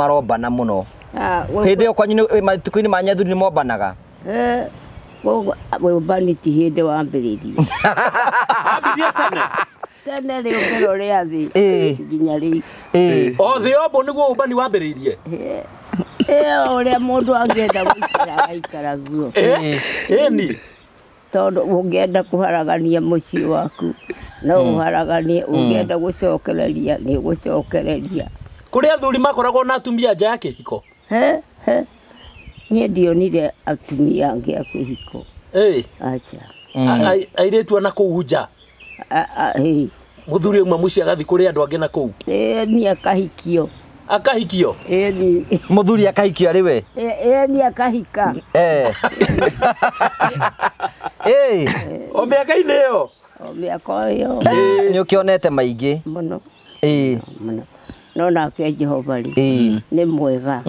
marobana muno hindi yo kwanyu matuku-ini ma nyathuri ni mobanaga we bani ti hindi wambiririe Ambirie tene tene ri ngero ri athi nginya ri o thi obo niguo ubani wambiririe uria mundu angienda guikara aikara guo ni tondu ungienda kuharagania mucii waku no uharaganie ungienda gucokereria ni gucokereria kuri athuri makoragwo na atumia nja ya kihiko nie ndionire atumia angi a kihiko acha airetu na kuu nja muthuri umwe muci agathi kuri andu angi na kuu ni akahikio ni muthuri akahikio ari we ni akahika o miaka-ini iyo o miaka iyo ni ukionete maingi muno muno no nake Jehova ri ni mwega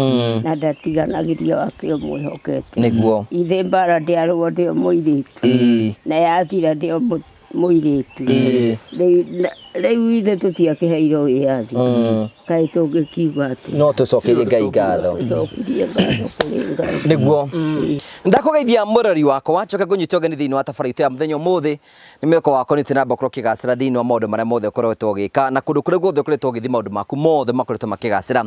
na ndatiganagiria wake mwihokete niguo ithe mbara ndiarwo ndio muiritu na yathira ndio muiritu riu ithe tutiakiheirwo wiathi kai tungikiuga ati no tucokerie Ngai ngatho niguo ndakugeithia murori wakwa wacoka kunyita ogeni thiini wa tabarĩra ya muthenya umuthi ni mweko wako ni tinamba kuro kigacira thiini wa maundu maria mothe ukoretwo ugika na kundu kuria guothe ukoretwo ugithi maundu maku mothe makoretwo makigacira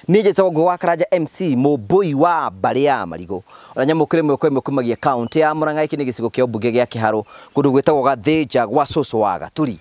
ni njecagwo ngo wa Karanja MC Mũmbui wa mbari ya Marigo ona nyamukire mweko imwe kumagia county ya Murang'a iki ni gicigo kia mbunge gia Kiharo kundu gwetagwo Gathĩnja gwa Cũcũ wa Gaturi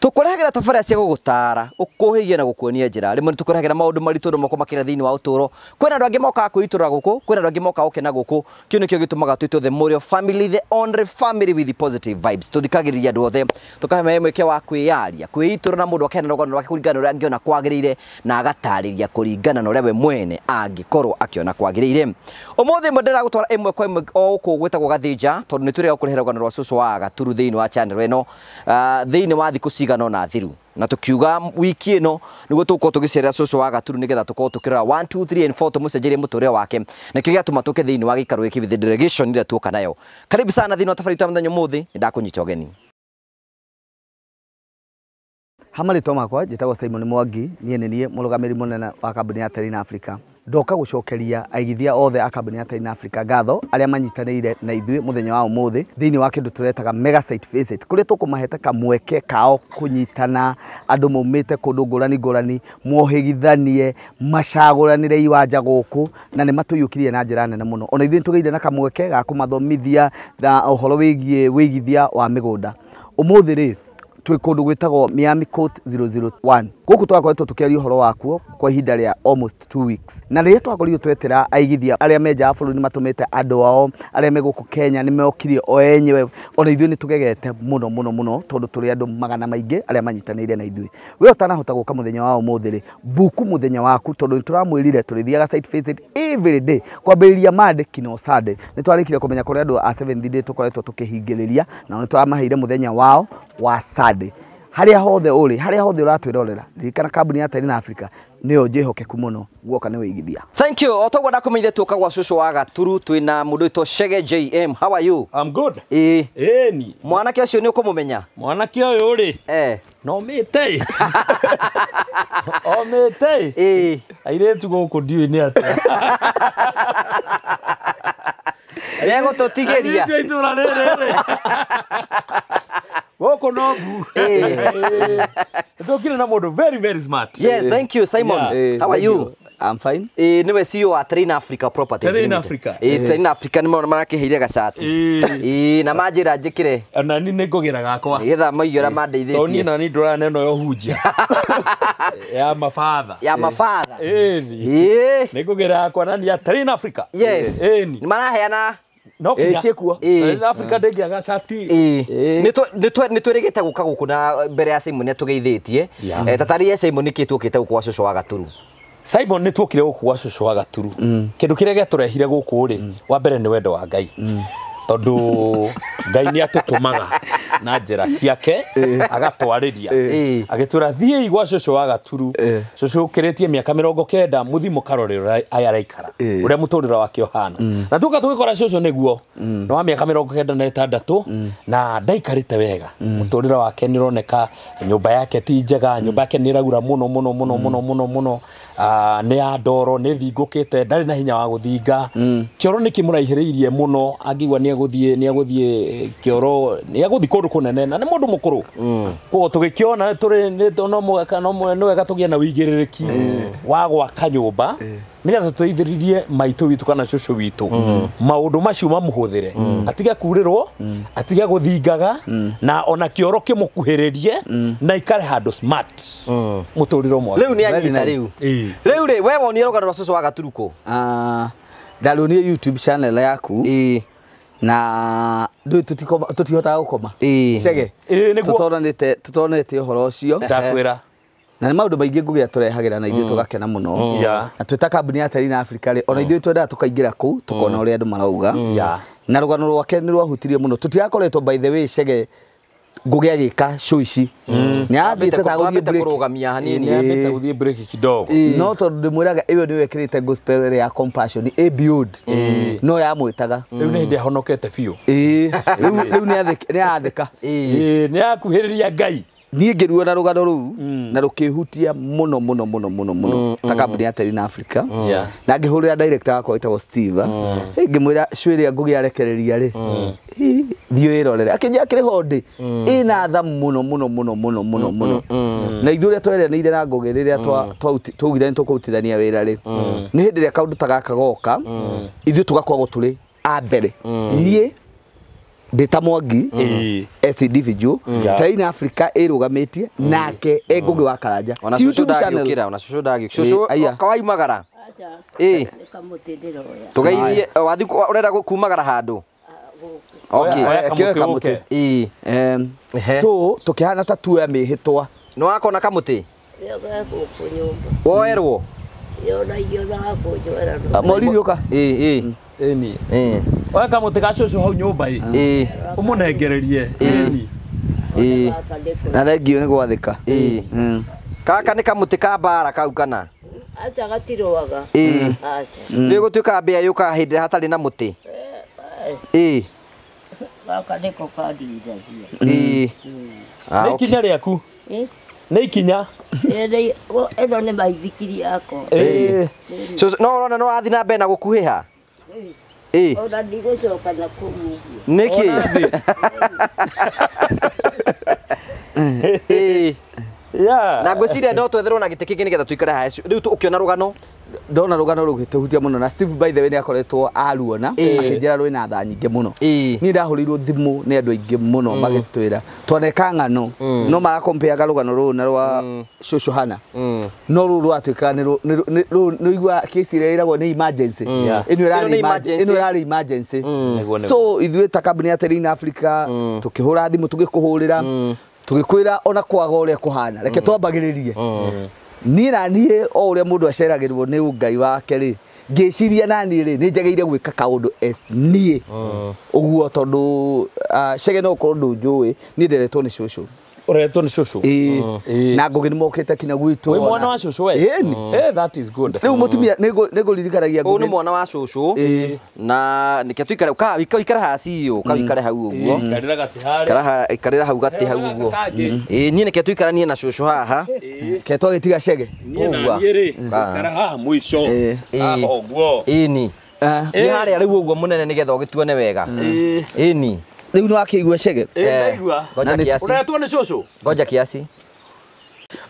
tukurehagera tabarĩra cia gugutara ukuhigia na gukuonia njira rimwe tukurehagera maundu maritu ndo mako makira thiini wa uturo kwina andu angi moka kuitura guku kwina andu angi moka ukena guku kio nikio gitumaga twito the Morio family, the only family with the positive vibes tuthikagiriria andu othe tukahe mweke wa kwiyaria kwiitura na mundu akena rogano rwake kuringana uria angiona kwagirire na agatariria kuringana na uria we mwene angikorwo akiona kwagirire umuthi ndira gutwara imwe kwa imwe o uku gwetagwo Gathĩnja tondu niturega kurehera rogano rwa Cũcũ wa Gaturu thiini wa channel eno thiini wa thiku cigana na thiru na tukiuga wiki ino niguo tuko tugicerera Cũcũ wa Gaturu nigetha tukorwo tukirora 1 2 3 and 4 tumucenjerie muture wake na kio giatuma tuke thiini wa gikaro giki with delegation ira tuoka nayo. Karibu sana thiini wa tabarĩra ya muthenya muthi ndakunyita ogeni. Hamarĩtwa makwa njĩtagwo Simon Mwangi niĩ nĩ niĩ mũrũgamĩrĩri mũnene wa kambuni ya Terina Africa ndoka gucokeria aigithia othe a kambuni ya Terina Africa ngatho aria manyitanĩire na ithuĩ muthenya wa ũmũthĩ thiini wa kindu turetaga mega site visit kuria tukumahete kamweke kao kunyitana andu maumite kundu ngũrani mohĩgithanie macagũranire iwanja gũkũ na nĩ matũiyũkirie na njĩra nene mũno ona ithuĩ tũgeire na kamweke ga kũmathomithia ũhoro wĩgiĩ wĩigithia wa mĩgũnda ũmũthĩ rĩ twi kundu gwitagwo Miami Court 001 guku twakoretwo tukiaria uhoro wakuo kwa ihinda ria almost 2 weeks na riria twakorirwo twetera aigithia aria menja bururi matumite andu ao aria me guku Kenya ni meokirie o enyewe ona ithuĩ ni tugegete muno tondu turi andu magana maingi aria manyitanĩire na ithuĩ we utanahota guka muthenya wa ũmũthĩ ri buku muthenya waku tondu turamwirire turithiaga site visit every day kwambĩrĩria Monday kino Sunday ni twarikire kumenya kuri andu a 7th day tukoretwo tukihingĩrĩria na ni twamaheire muthenya wao wa Sunday haria hothe uri haria hothe uratwirorera ririkana kambuni ya Terina Africa niyo njihokeku muno guoka ni wĩigithia. Thank you. Otogwa ndakumenyithia tuka gwa Cũcũ wa Gaturu twina mundu ito Chege JM. How are you? I'm good. Ni mwanake ucio ni ukumumenya mwanake uyu uri no mite o mite airetu guku ndiui ni atia yego tutigeria itura rere woko no bu tukire na mundu very smart. Yes, thank you Simon. How are you? I'm fine. Niwe CEO wa Terina Africa Properties. Terina Africa. Terina Africa ni marakiheire gacati. Na majira njikire. Ona ni ngugira gakwa. Getha maiyora mandeithĩtie. Toni na ni ndurana eno yo hunjia. Ya mafather. Ya mafather. Ni ngugira gakwa na ni ya Terina Africa. Yes. Ni maraheana no ciekuo. Terina Africa ndengia gacati. Ni twirigite guka guku na mbere ya Simon atugeithĩtie. Tatarie Simon nikitwokite guku gwa Cũcũ wa Gaturu. Simon ni twokire guku gwa Cũcũ wa Gaturu kindu kiria giaturehire guku ri wa mbere ni wendo wa Ngai tondu Ngai ni atutumaga na njira ciake agatwariria agitwira thii gwa Cũcũ wa Gaturu Cũcũ ukiritie miaka 90 muthi mukarorera aya raikara uria muturira wake ohana na tuka tugikora Cũcũ niguo no wa miaka 96 na ndaikarite wega muturira wake ni roneka nyumba yake ti njega nyumba yake ni ragura muno nä ya ndoro nä thingåkä ndarä na hinya wa gå thinga kä oro nä kä må raihä rä irie må no angäigua nä agå thiä kä oro nä agå thiä kå ndå kå nene na nä må ndå må kå rå koguo tå gä kä ona nä wega tå gä na wĩigä rä rä ki wa gwaka nyå mba nä getha tå teithĩrĩrie maitå witå kana cũcũ witå maũndũ macio mamå hå thä re atige kurä rwo atige gå thingaga na ona kä oro kä må kuhä rä rie na ikare handå smart må tå rä ro mwa rä u nä anyita rä u rä u rä we wonire rå gano rwa cũcũ wa gaturukå ndarunie YouTube channel yaku na ndå tå tihotaga gå koma cege tå horo ũcio ndakwĩra na nä maũndũ maingĩ ngũgĩa tũrehagĩra na ithuĩ tũgakena mũno na twĩ ta kambuni ya Terina Africa rĩ ona ithuĩ twendaga tũkaingĩra kũu tũkona ũrĩa andũ marauga na rũgano rwake nĩ rwahutirie mũno tũtigakoretwo by the way cege ngũgĩa gĩka show ici nĩ athiĩte ta kũrũgamia hanini nĩambĩte gũthiĩ break kidogo no tondũ ndĩmwĩraga ĩyo nĩ wekĩrĩte gospel ĩrĩa ya compassion build no yamwĩtaga rĩu nĩ hĩndĩ ahonokete biũ rĩu nĩ atheka nĩ akuhĩrĩria Ngai niĩ ngĩrua na rũgano rũu na rũkĩhutia mũno ta kambuni ya Terina Africa na ngĩhũrĩra director wakwa wĩtagwo Steve ngĩmwĩra show ĩrĩa ngũgĩa rekereria rĩ thiĩ wĩrorere akĩnjĩra kĩrĩ hondĩ ĩna tha mũno na ithuĩ ũrĩa tweranĩire na ngũgĩ rĩrĩa twaugire nĩ tũkũrutithania wĩra rĩ nĩ hĩndĩ ĩrĩa kaũndũ ta gaka goka ithuĩ tũgakoragwo tũrĩ a mbere niĩ ndĩta Mwangi as individual Terina Africa ĩrũgamĩtie nake ngũgĩ wa Karanja ona cũcũ ndagĩũkĩra kawaimagara tũgeithie wathi ũrenda kumagara handũ so tũkĩhana ta tuoya mĩhĩtwa nĩ wakona kamũtĩ woerwo Morini ũka oya kamũtĩ ga cũcũ hau nyũmba ũmũnengererie na thengio nĩ gwathĩka kaka nĩ kamũtĩ ka mbara kau kana acha gatirwaga nĩ gũtuĩka mbĩa yũkaga hĩndĩ hatarĩ na mũtĩ gaka nĩko kandirithagia nĩ ikinya rĩaku nĩ ikinya ĩno nĩ maithikiri yakwa no ũrona nĩ ũrathiĩ na mbere na gũkuhĩha ona ndigũcoka na kũmuguo nĩkĩ na ngwĩciria no twetherwo na gĩtĩ kĩngĩ nĩgetha tũikare haya rĩu ũkĩona rũgano ndona rũgano rũgĩtũhutia mũno na Steve by the way nĩ akoretwo aruona akĩnjĩra rwĩna tha nyingĩ mũno niĩ ndahũrĩirwo thimũ nĩ andũ aingĩ mũno magĩtwĩra twaneka ng'ano no magakompeaga rũgano rũu na rwa cũcũ Hana no rũu rwatuĩkaga nĩ igua kĩci ĩrĩa ĩragwo nĩ emergency ĩno ĩrarĩ emergency so ithuĩ ta kambuni ya Terina Africa tũkĩhũra thimũ tũgĩkũhũrĩra tũgĩkwĩra ona kwaga ũrĩa kũhana reke twambagĩrĩrie niĩ na niĩ o ũrĩa mũndũ aceragĩrwo nĩ Ngai wake rĩ ngĩciria na niĩ rĩ nĩ njagĩrĩire gwĩka kaũndũ niĩ ũguo tondũ cege no ũkorwo ndũnjũĩ niĩ nderetwo nĩ cũcũ uretwo ni cũcũ na ngũgĩ nĩ mokĩte kinya gwitũ wĩ mwana wa cũcũ we that is good rĩu mũtumia nĩngũririkanagia ũyũ nĩ mwana wa cũcũ na nĩkĩo tũikare ũikare haha CEO ũikare hau ũguo ikarĩra hau gatĩ hau ũguo niĩ nĩkĩo tũikaranie na cũcũ haha ke twagĩtiga cege kara haha mũico haha ũguo nĩ harĩa rĩu ũguo mũnene nĩgetha ũgĩtuone wega ĩni rĩu nĩ wakĩigua cege uretwo nĩ cũcũ ngoja kiasi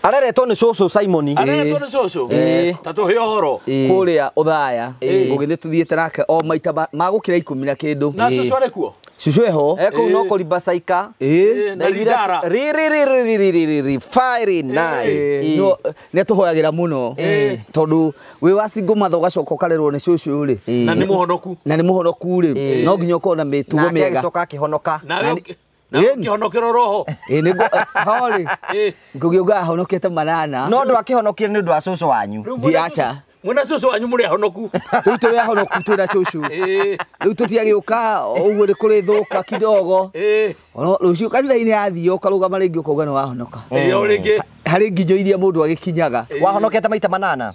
areretwo nĩ cũcũ Simon areretwo nĩ cũcũ ta tũhe ũhoro kũrĩa ũthaya ngũgĩ nĩ tũthiĩte nake o maita magũkĩra 10 na kĩndũ na cũcũ arĩ kuo cũcũ eho kũu no kũrimba caika na Rindara fire night nĩ tũhoyagĩra mũno tondũ wĩ wacingo matho gacoka ũkarerwo nĩ cũcũ rĩ na nĩ mũhonoku rĩ no nginya ũkorwo na mĩtugo mĩega nake agĩcoka akĩhonoka ũkĩhonokera roho hori ngũgĩ ũga ahonokete manana no ndũ akĩhonokire nĩ ũndũ wa cũcũ wanyu ndiaca mwena cũcũ wanyu mũrĩ ahonoku rĩu tũrĩ ahonoku twĩna cũcũ rĩu tũtiagĩũka ũguo nĩ kũrĩ thũka kidogo rũciũ kanitha-inĩ yathio ũkarũgama rĩngĩ ũkauga nĩ wahonoka harĩ nginyo iria mũndũ agĩkinyaga wahonokete maita 8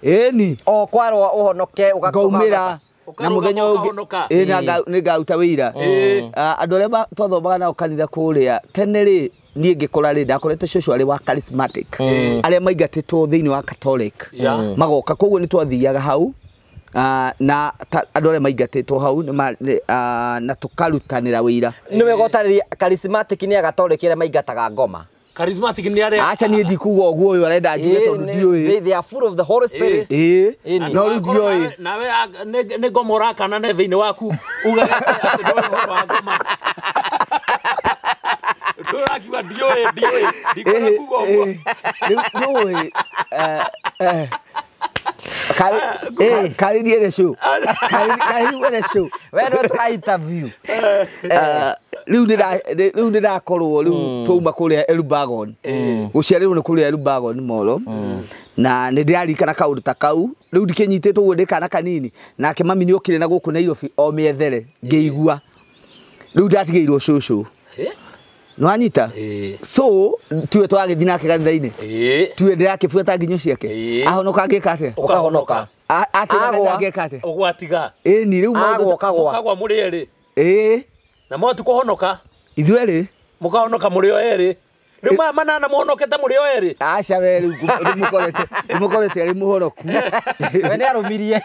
ĩni o kwarwo ũhonoke ngaumĩra na mũthenya ũngĩ nĩ ngauta wĩira andũ arĩa twathomaga nao kanitha kũrĩa tene rĩ niĩ ngĩkora rĩ ndakorete cũcũ arĩ wa charismatic arĩa maingatĩtwo thĩinĩ wa Catholic magoka koguo nĩ twathiaga hau na andũ arĩa maingatĩtwo hau na tũkarutanĩra wĩra nĩwe gotarĩria charismatic nĩ Catholic arĩa maingataga ngoma charismatic ni are acha ni ndikuga uguo uyu arenda njuge tondu ndioi they are full of the Holy Spirit no ndioi nawe ne gomora kana ne thini waku uga ati ndo wa ngoma tora kiwa ndioi ndikora kuga uguo ndioi kali ndiere show kali ndiere show we ndo try interview riu ndirakorwo riu tuma kuria Elbagon guciarirwo ni kuria Elbagon molo na ni ndirarikana kaundu ta kau riu ndikinyititwo guo ndikana kanini nake mami ni okire na guku Nairobi o miethere ngeigua riu ndatigeirwo cucu no anyita so tuwe twagithii nake gathaini tuwe ndirakibuata nginyo ciake ahonoka angika atia ukahonoka ati angika atia ugwatiga ni riu kagwa muri eri na mo tukuhonoka ithueri mukahonoka muri o eri riu manana muhonokete muri o eri acha we riu mukorete ari muhoroku we ni arumirie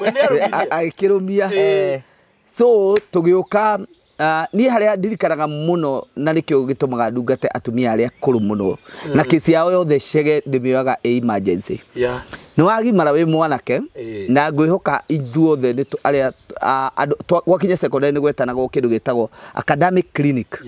aikirumia so tugiuka ni haria ndirikanaga muno na nikio gitumaga ndungate atumia aria akuru muno na kesi yao yothe cege ndimioyaga emergency no wagimara we mwanake na ngwihoka ithuothe ni aria gwakinya secondary ni gwetanaga kindu gitagwo academic clinic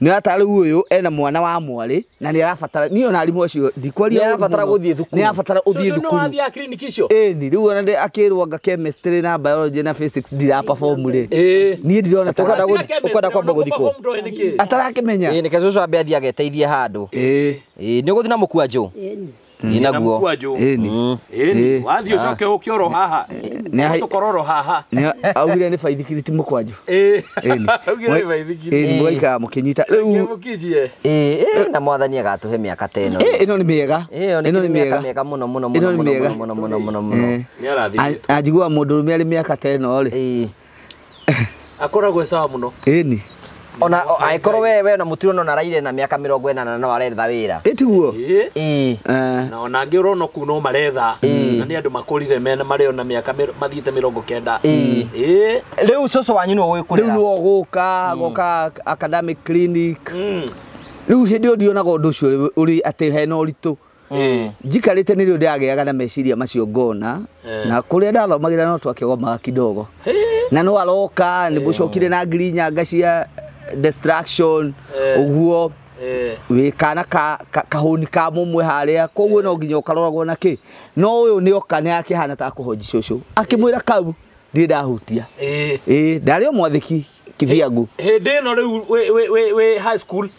ni atari uyu ena mwana wa mwari na ni arabatara ni ona arimu acio ndikwaria arabatara guthie thukuru ni arabatara uthie thukuru no athia clinic icio ni riu ona ndi akirwa nga chemistry na biology na physics ndira perform ri ni ndirona ukwenda kwamba guthikwo atarakimenya ni kecucu ambe athia ageteithie handu ni guthi na mukwanju inaguo wathi ucoke ukioro haha tukororo haha ni augire ni baithikiriti mukwanju augire ni baithikiriti ni mwaika mukinyita riu na mwathani agatuhe miaka teno ino ni miega ino ni miega muno ni arathi ajigua mundu rumia ari miaka teno ri akoragwo sawa muno ni ona aikorwo we na mutiro na raire na miaka 40 no aretha wira etiguo na ona angi urono ku no maretha na ni andu makurire mena mari ona miaka mathiite 90 riu cucu wanyu no wikurira riu no goka academic clinic riu hindi ndionaga undu ucio uri ati hena uritu njikarite ni rio ndiageaga na meciria macio ngona na kuria ndathomagira no twakigomaga kidogo na no aroka ni bucokire na ngirinya ngacia distraction uguo wikana kahuni ka mumwe haria koguo no nginya ukaroragwo na ki no uyu ni oka ni akihana ta kuhoji cucu akimwira kau ndi ndahutia ndari o mwathiki kithiangu hindi no riu we high school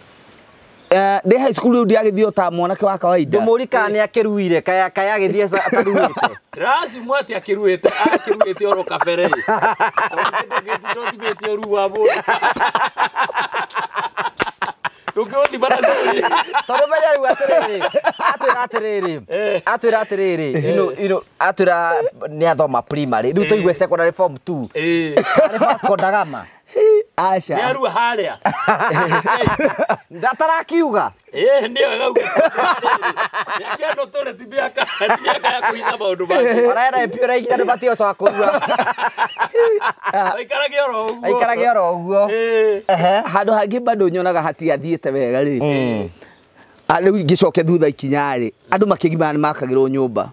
de high school ndiagithio ta mwanake wa kawaida ndumurika ni akiruire kaya agithie ataruite rasi mwati akiruite oro kafere ndo tibeti oru wabo tukioti baraza tondu menya riu atwira atiriri ino atwira ni athoma primary riu tuigwe secondary form 2 ari first kodagama acha ni aru haria ndatarakiuga ni agauga ni akiando tore tibiaka ya kuita maundu bangi araenda epira igira ndibatio so akurua aikarage oro uguo handu hangi bado nyonaga hati athiete wega ri riu ngicoke thutha ikinyari andu makigimana ni makagirwo nyumba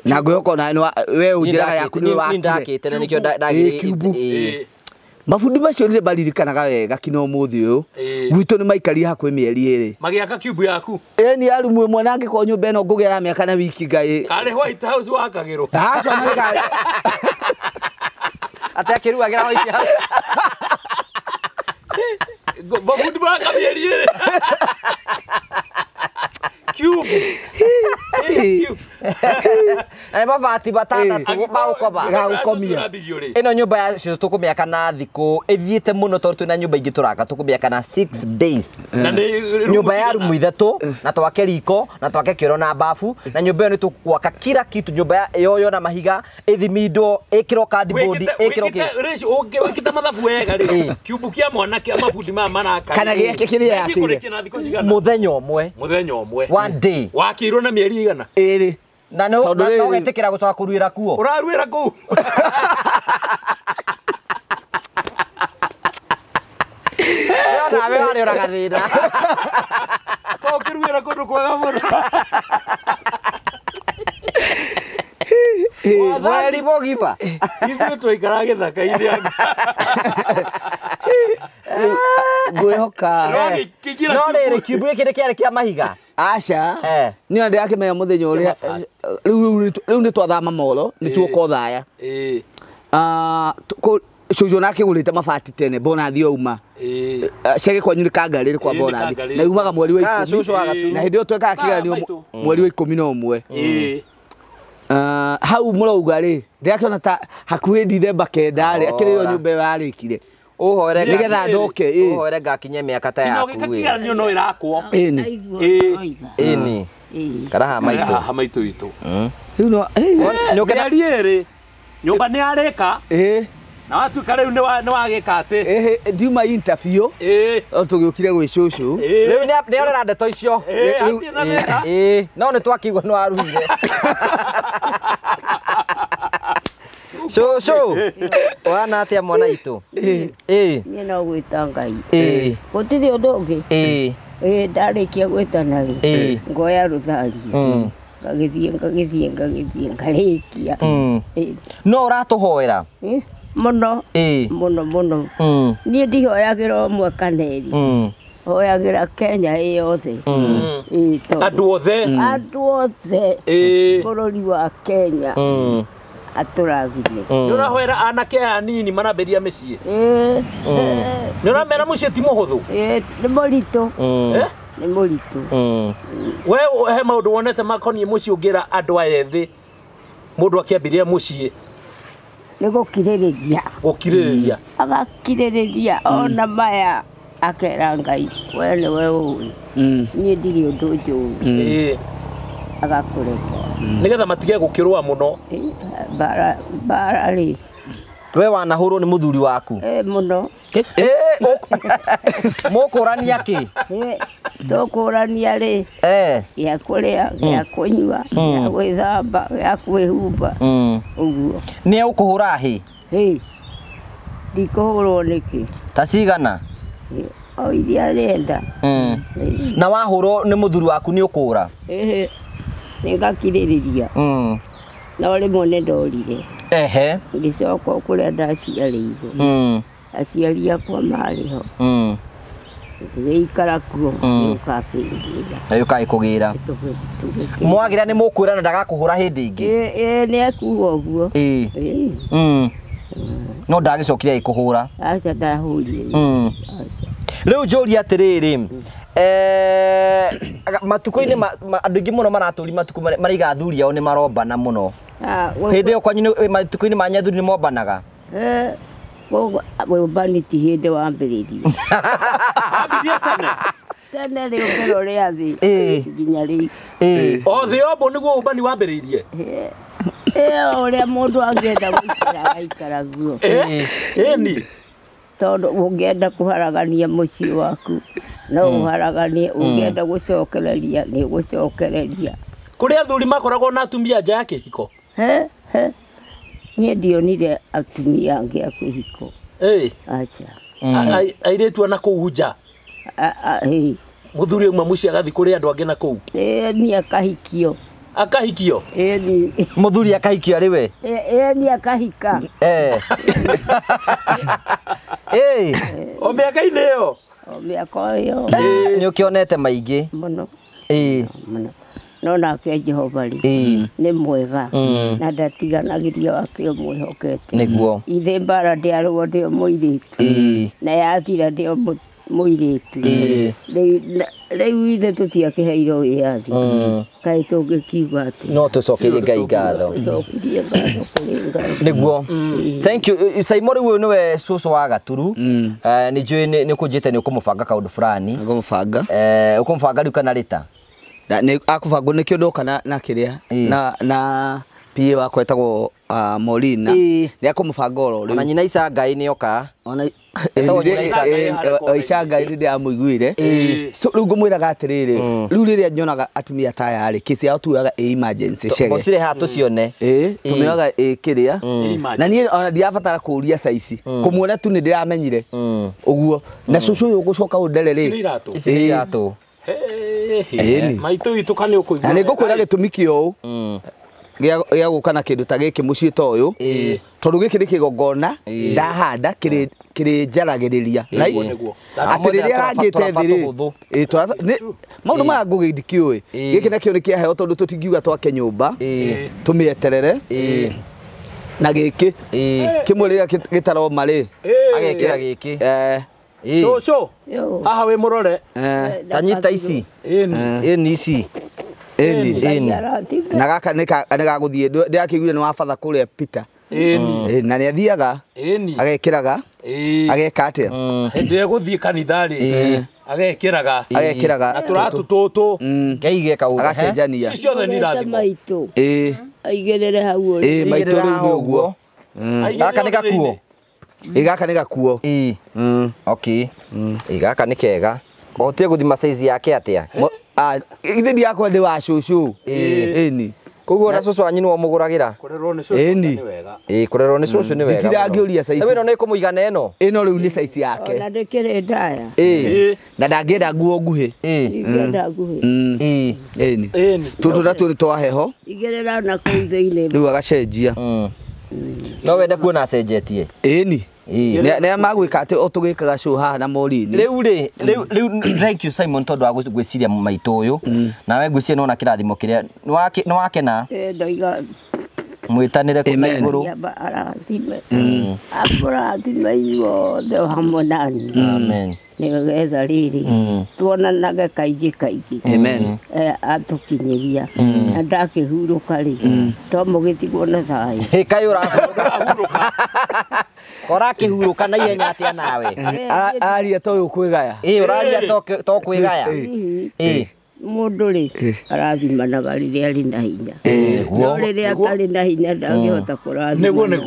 na ngwihoko na we unjiraga yaku ni wakire ndakite na nikio ndagire mabundi macio ni baririkanaga wega kino muthi uyu gwitu ni maikari hakwe mieri iri magiaka cube yaku ni arumu mwe nange ko nyumba eno ngugera miaka na wiki ngai kale White House wakagiro aco na kale atakiru agira White House mabundi mieri iri cube Na mabati batandatu bagukoba gagukomia ino nyumba ya cio tukumiaka na thikũ ithiĩte mũno tondũ twĩna nyumba ingĩ tũraka tukumiaka na 6 days nyumba ya rumu ithatũ na twake riko na twake kĩoro na bafu na nyumba ĩyo nĩ tũkwaka kila kitu nyumba yoyo na mahiga ĩthimindwo ĩkĩrwo cardboard ĩkĩrwo wĩkĩte mathabu wega rĩ kiubu kia mwana kia mabundi maya marakana kana gĩake kĩrĩa yakĩire mũthenya ũmwe one day wakĩirwo na mĩeri igana ĩrĩ na no getĩkĩra gũcoka kũruĩra kuo ũraruĩra kũu nawe warĩ ũraga thĩna ũkĩruĩra kũndũ kwega mũno mweri mũgima ithuĩ twaikara gĩthaka-inĩ ngwĩhoka no rĩrĩ kiubu gĩkĩ nĩ kĩarĩ kĩa mahiga aca nĩ ndĩ akĩmenya mũthenya ũrĩa rĩu nĩ twathama molo nĩ tuoka thaya cũcũ nake gũrĩte mabati tene bonathi ouma ciage kwanyu nĩ kangarĩ kwa bonathi na yumaga mweri wa 10 na hĩndĩ ĩyo twekaga kĩgeranio mweri wa 11 hau mũrauga rĩ ndĩrakĩona ta hakuhĩ Dithemba 9 rĩ akĩrĩo nyũmba yarĩkire ũhore nĩgetha ndoke ũhore ngakinye mĩaka ta yaku kĩgeranio no ĩrakwo ĩni karaha maitũ itũ rĩu no mĩeri ĩrĩ nyũmba nĩ yarĩka na watuĩka rĩu nĩ wagĩka atĩ ndiuma interview tũgĩũkire gwĩ cũcũ rĩu nĩ orera ndeto icio no nĩ twakĩigua nĩ waruire cũcũ ũhana atĩa mwana itũ niĩ no gwĩta Ngai gũtirĩ ũndũ ũngĩ ndarĩkia gwĩtana rĩ ngoya rũthario ngagĩthiĩ ngarĩkia no ũratũhoera mũno niĩ ndihoyagĩra ũmwe kana ĩrĩ hoyagĩra Kenya yothe andũ othe bũrũri wa Kenya atũrathime nĩ ũrahoera anake aya anini marambĩria mĩciĩ nĩ ũramera mũciĩ ti mũhũthũ nĩ mũritũ nĩ mũritũ we he maũndũ wonete makoniĩ mũciĩ ũngĩra andũ aya ethĩ mũndũ akĩambĩrĩria mũciĩ nĩ gũkirĩrĩria agakirĩrĩria ona maya akera Ngai we nĩwe ũĩ niĩ ndirĩ ũndũ njũĩ agakũreka nĩgetha matige gũkĩrũa mũno bara rĩ we wanahũrwo nĩ mũthuri waku mũno mũkũrania kĩ tũkũrania rĩ gĩa kũrĩa gĩa kũnyua gĩa gwĩthamba gĩa kwĩhumba ũguo nĩ egũkũhũra hĩ ndikũhũrwo nĩkĩ ta cigana o iria arenda na wahũrwo nĩ mũthuri waku nĩ ũkũra nĩngakirĩrĩria no rĩmwe nĩ ndorire ngĩcoka kũrĩa ndaciarĩirwo aciari akwa marĩ ho gĩikara kuo gĩũkagĩkũgĩra mwagĩra nĩ mũkwĩrana ndagakũhũra hĩndĩ ingĩ nĩ ekuga ũguo no ndagĩcokire agĩkũhũra aca ndahũrire rĩu njũria atĩrĩrĩ matukũ-inĩ andũ aingĩ mũno maratũri matukũ maraiga athuri ao nĩ marombana mũno hĩndĩ ĩyo kwanyu matukũ-inĩ manyu athuri nĩ mombanaga wĩũmbani ti hĩndĩ wambĩrĩrie tene rĩũmbĩro rĩa thĩ nginya rĩu o thĩ yombo nĩguo ũmbani wambĩrĩirie ũrĩa mũndũ angĩenda gũikara agaikara guo ĩni tondũ ũngĩenda kũharagania mũciĩ waku no ũharaganie ũngĩenda gũcokereria nĩ gũcokereria kũrĩ athuri makoragwo na atumia nja ya kĩhiko niĩ ndionire atumia angĩ a kĩhiko acha airĩtu na kũu nja mũthuri ũmwe mũciĩ agathiĩ kũrĩ andũ angĩ na kũu nĩ akahikio mũthuri akahikio arĩ we nĩ akahika o mĩaka-inĩ ĩyo mĩaka ĩyo nĩ ũkĩonete maingĩ mũno no nake Jehova rĩ nĩ mwega na ndatiganagĩria wake mwĩhokete nĩguo ithe mbara ndĩarũo ndĩo mũirĩtu na yathira ndĩo mũirĩtu rĩu ithe tũtiakĩheirwo wĩyathi kaĩ tũngĩkiuga atĩ no tũcokerie Ngai ngatho tũcokerie ngatho kũrĩ Ngai niguo thank you Simon rĩu niwe cũcũ wa Gaturu nĩ njũĩ nĩ kũnjĩte nĩ ũkũmũbanga kaũndũ fulani ngomũbanga ũkũmũbanga rĩu kana rĩta nĩ akũbangwo nĩkĩo ndoka na kĩrĩa na PA wakwa etagwo Molina nĩ akũmũbanga oro rĩu ona nyina Icangai nĩ oka ona Icangai ndĩ amũiguire so rĩu ngũmwĩraga atĩrĩrĩ rĩu rĩrĩa nyonaga atumia ta aya rĩ kĩsi yao tuaga emergency cege bocire haha tũcione tũmĩraga kĩrĩa na niĩ ona ndiabatara kũria saici kũmuona tu nĩ ndĩramenyire ũguo na cũcũ ũyũ ũgũcoka ũndere rĩ ici nĩ iratũ maitũ witũ kana ũkũigua na nĩ ngũkwĩra gĩtũmi kĩũ gĩa gũka na kĩndũ ta gĩkĩ mũciĩ ta ũyũ tondũ gĩkĩ nĩ kĩgongona ndahanda kĩrĩ njaragĩrĩria atĩ rĩrĩa arangĩte thĩ rĩ maũndũ maya ngũgĩkĩũĩ gĩkĩ nakĩo nĩ kĩaheo tondũ tũtingiuga twake nyũmba tũmĩeterere na gĩkĩ kĩmwe rĩrĩa gĩtaroma rĩ agekĩra gĩkĩ cũcũ haha wĩ mũrore tanyita ici ĩni ici na gaka nĩ gagũthiĩ ndĩrakĩiguire nĩ wabatha kũrĩa Peter na nĩ athiaga agekĩraga ageka atĩa hĩndĩ gũthiĩ kanitha rĩ agekĩraga na tũratũ tũtũ ngeige kaũga agacenjania ciothe nĩ irathimo maitũ aigĩrĩre hau maitũ rĩu nĩ ũguo gaka nĩ gakuo gaka nĩ gakuo okay gaka nĩ kega otie gũthima size yake atĩa ithe ndiakwa ndĩ wa cũcũ ĩni koguo na cũcũ wanyu nĩwe mũgũragĩra kũrerwo nĩ cũcũ nĩ wega kũrerwo nĩ cũcũ nĩ wega nditirangĩũria size ĩno nĩ kũmũigana ĩno rĩu nĩ size yake ona ndĩkĩrĩ ndaya na ndangĩenda nguo nguhĩ ingĩenda nguhĩ ĩni tũtũ natũ nĩ twa heho igĩrĩra na kũu thĩinĩ rĩu agacenjia no wende kuona acenjetie ĩni nĩ magwĩka atĩ o tũgĩkaga show haha na Morini rĩu thank you Simon tondũ wa gwĩciria maitũ ũyũ nawe ngwĩciria nona kĩrathimo kĩrĩa nĩ wakena ndoiga mwĩtanĩre kũna igũrũ akũrathime inyuothe hamwe nani amen nĩgetha rĩrĩ tuonanage kaingĩ atũkinyĩria na ndakĩhurũka rĩ to mũgĩtigwo na thayũ kaĩ ũrahurũka ũrakĩhurũka na ihenya atĩa nawe aria to ũyũ kwĩgaya ũraria to kwĩgaya mũndũ rĩ arathimanaga rĩrĩa arĩ na hinya no rĩrĩa atarĩ na hinya ndangĩhota kũrathimana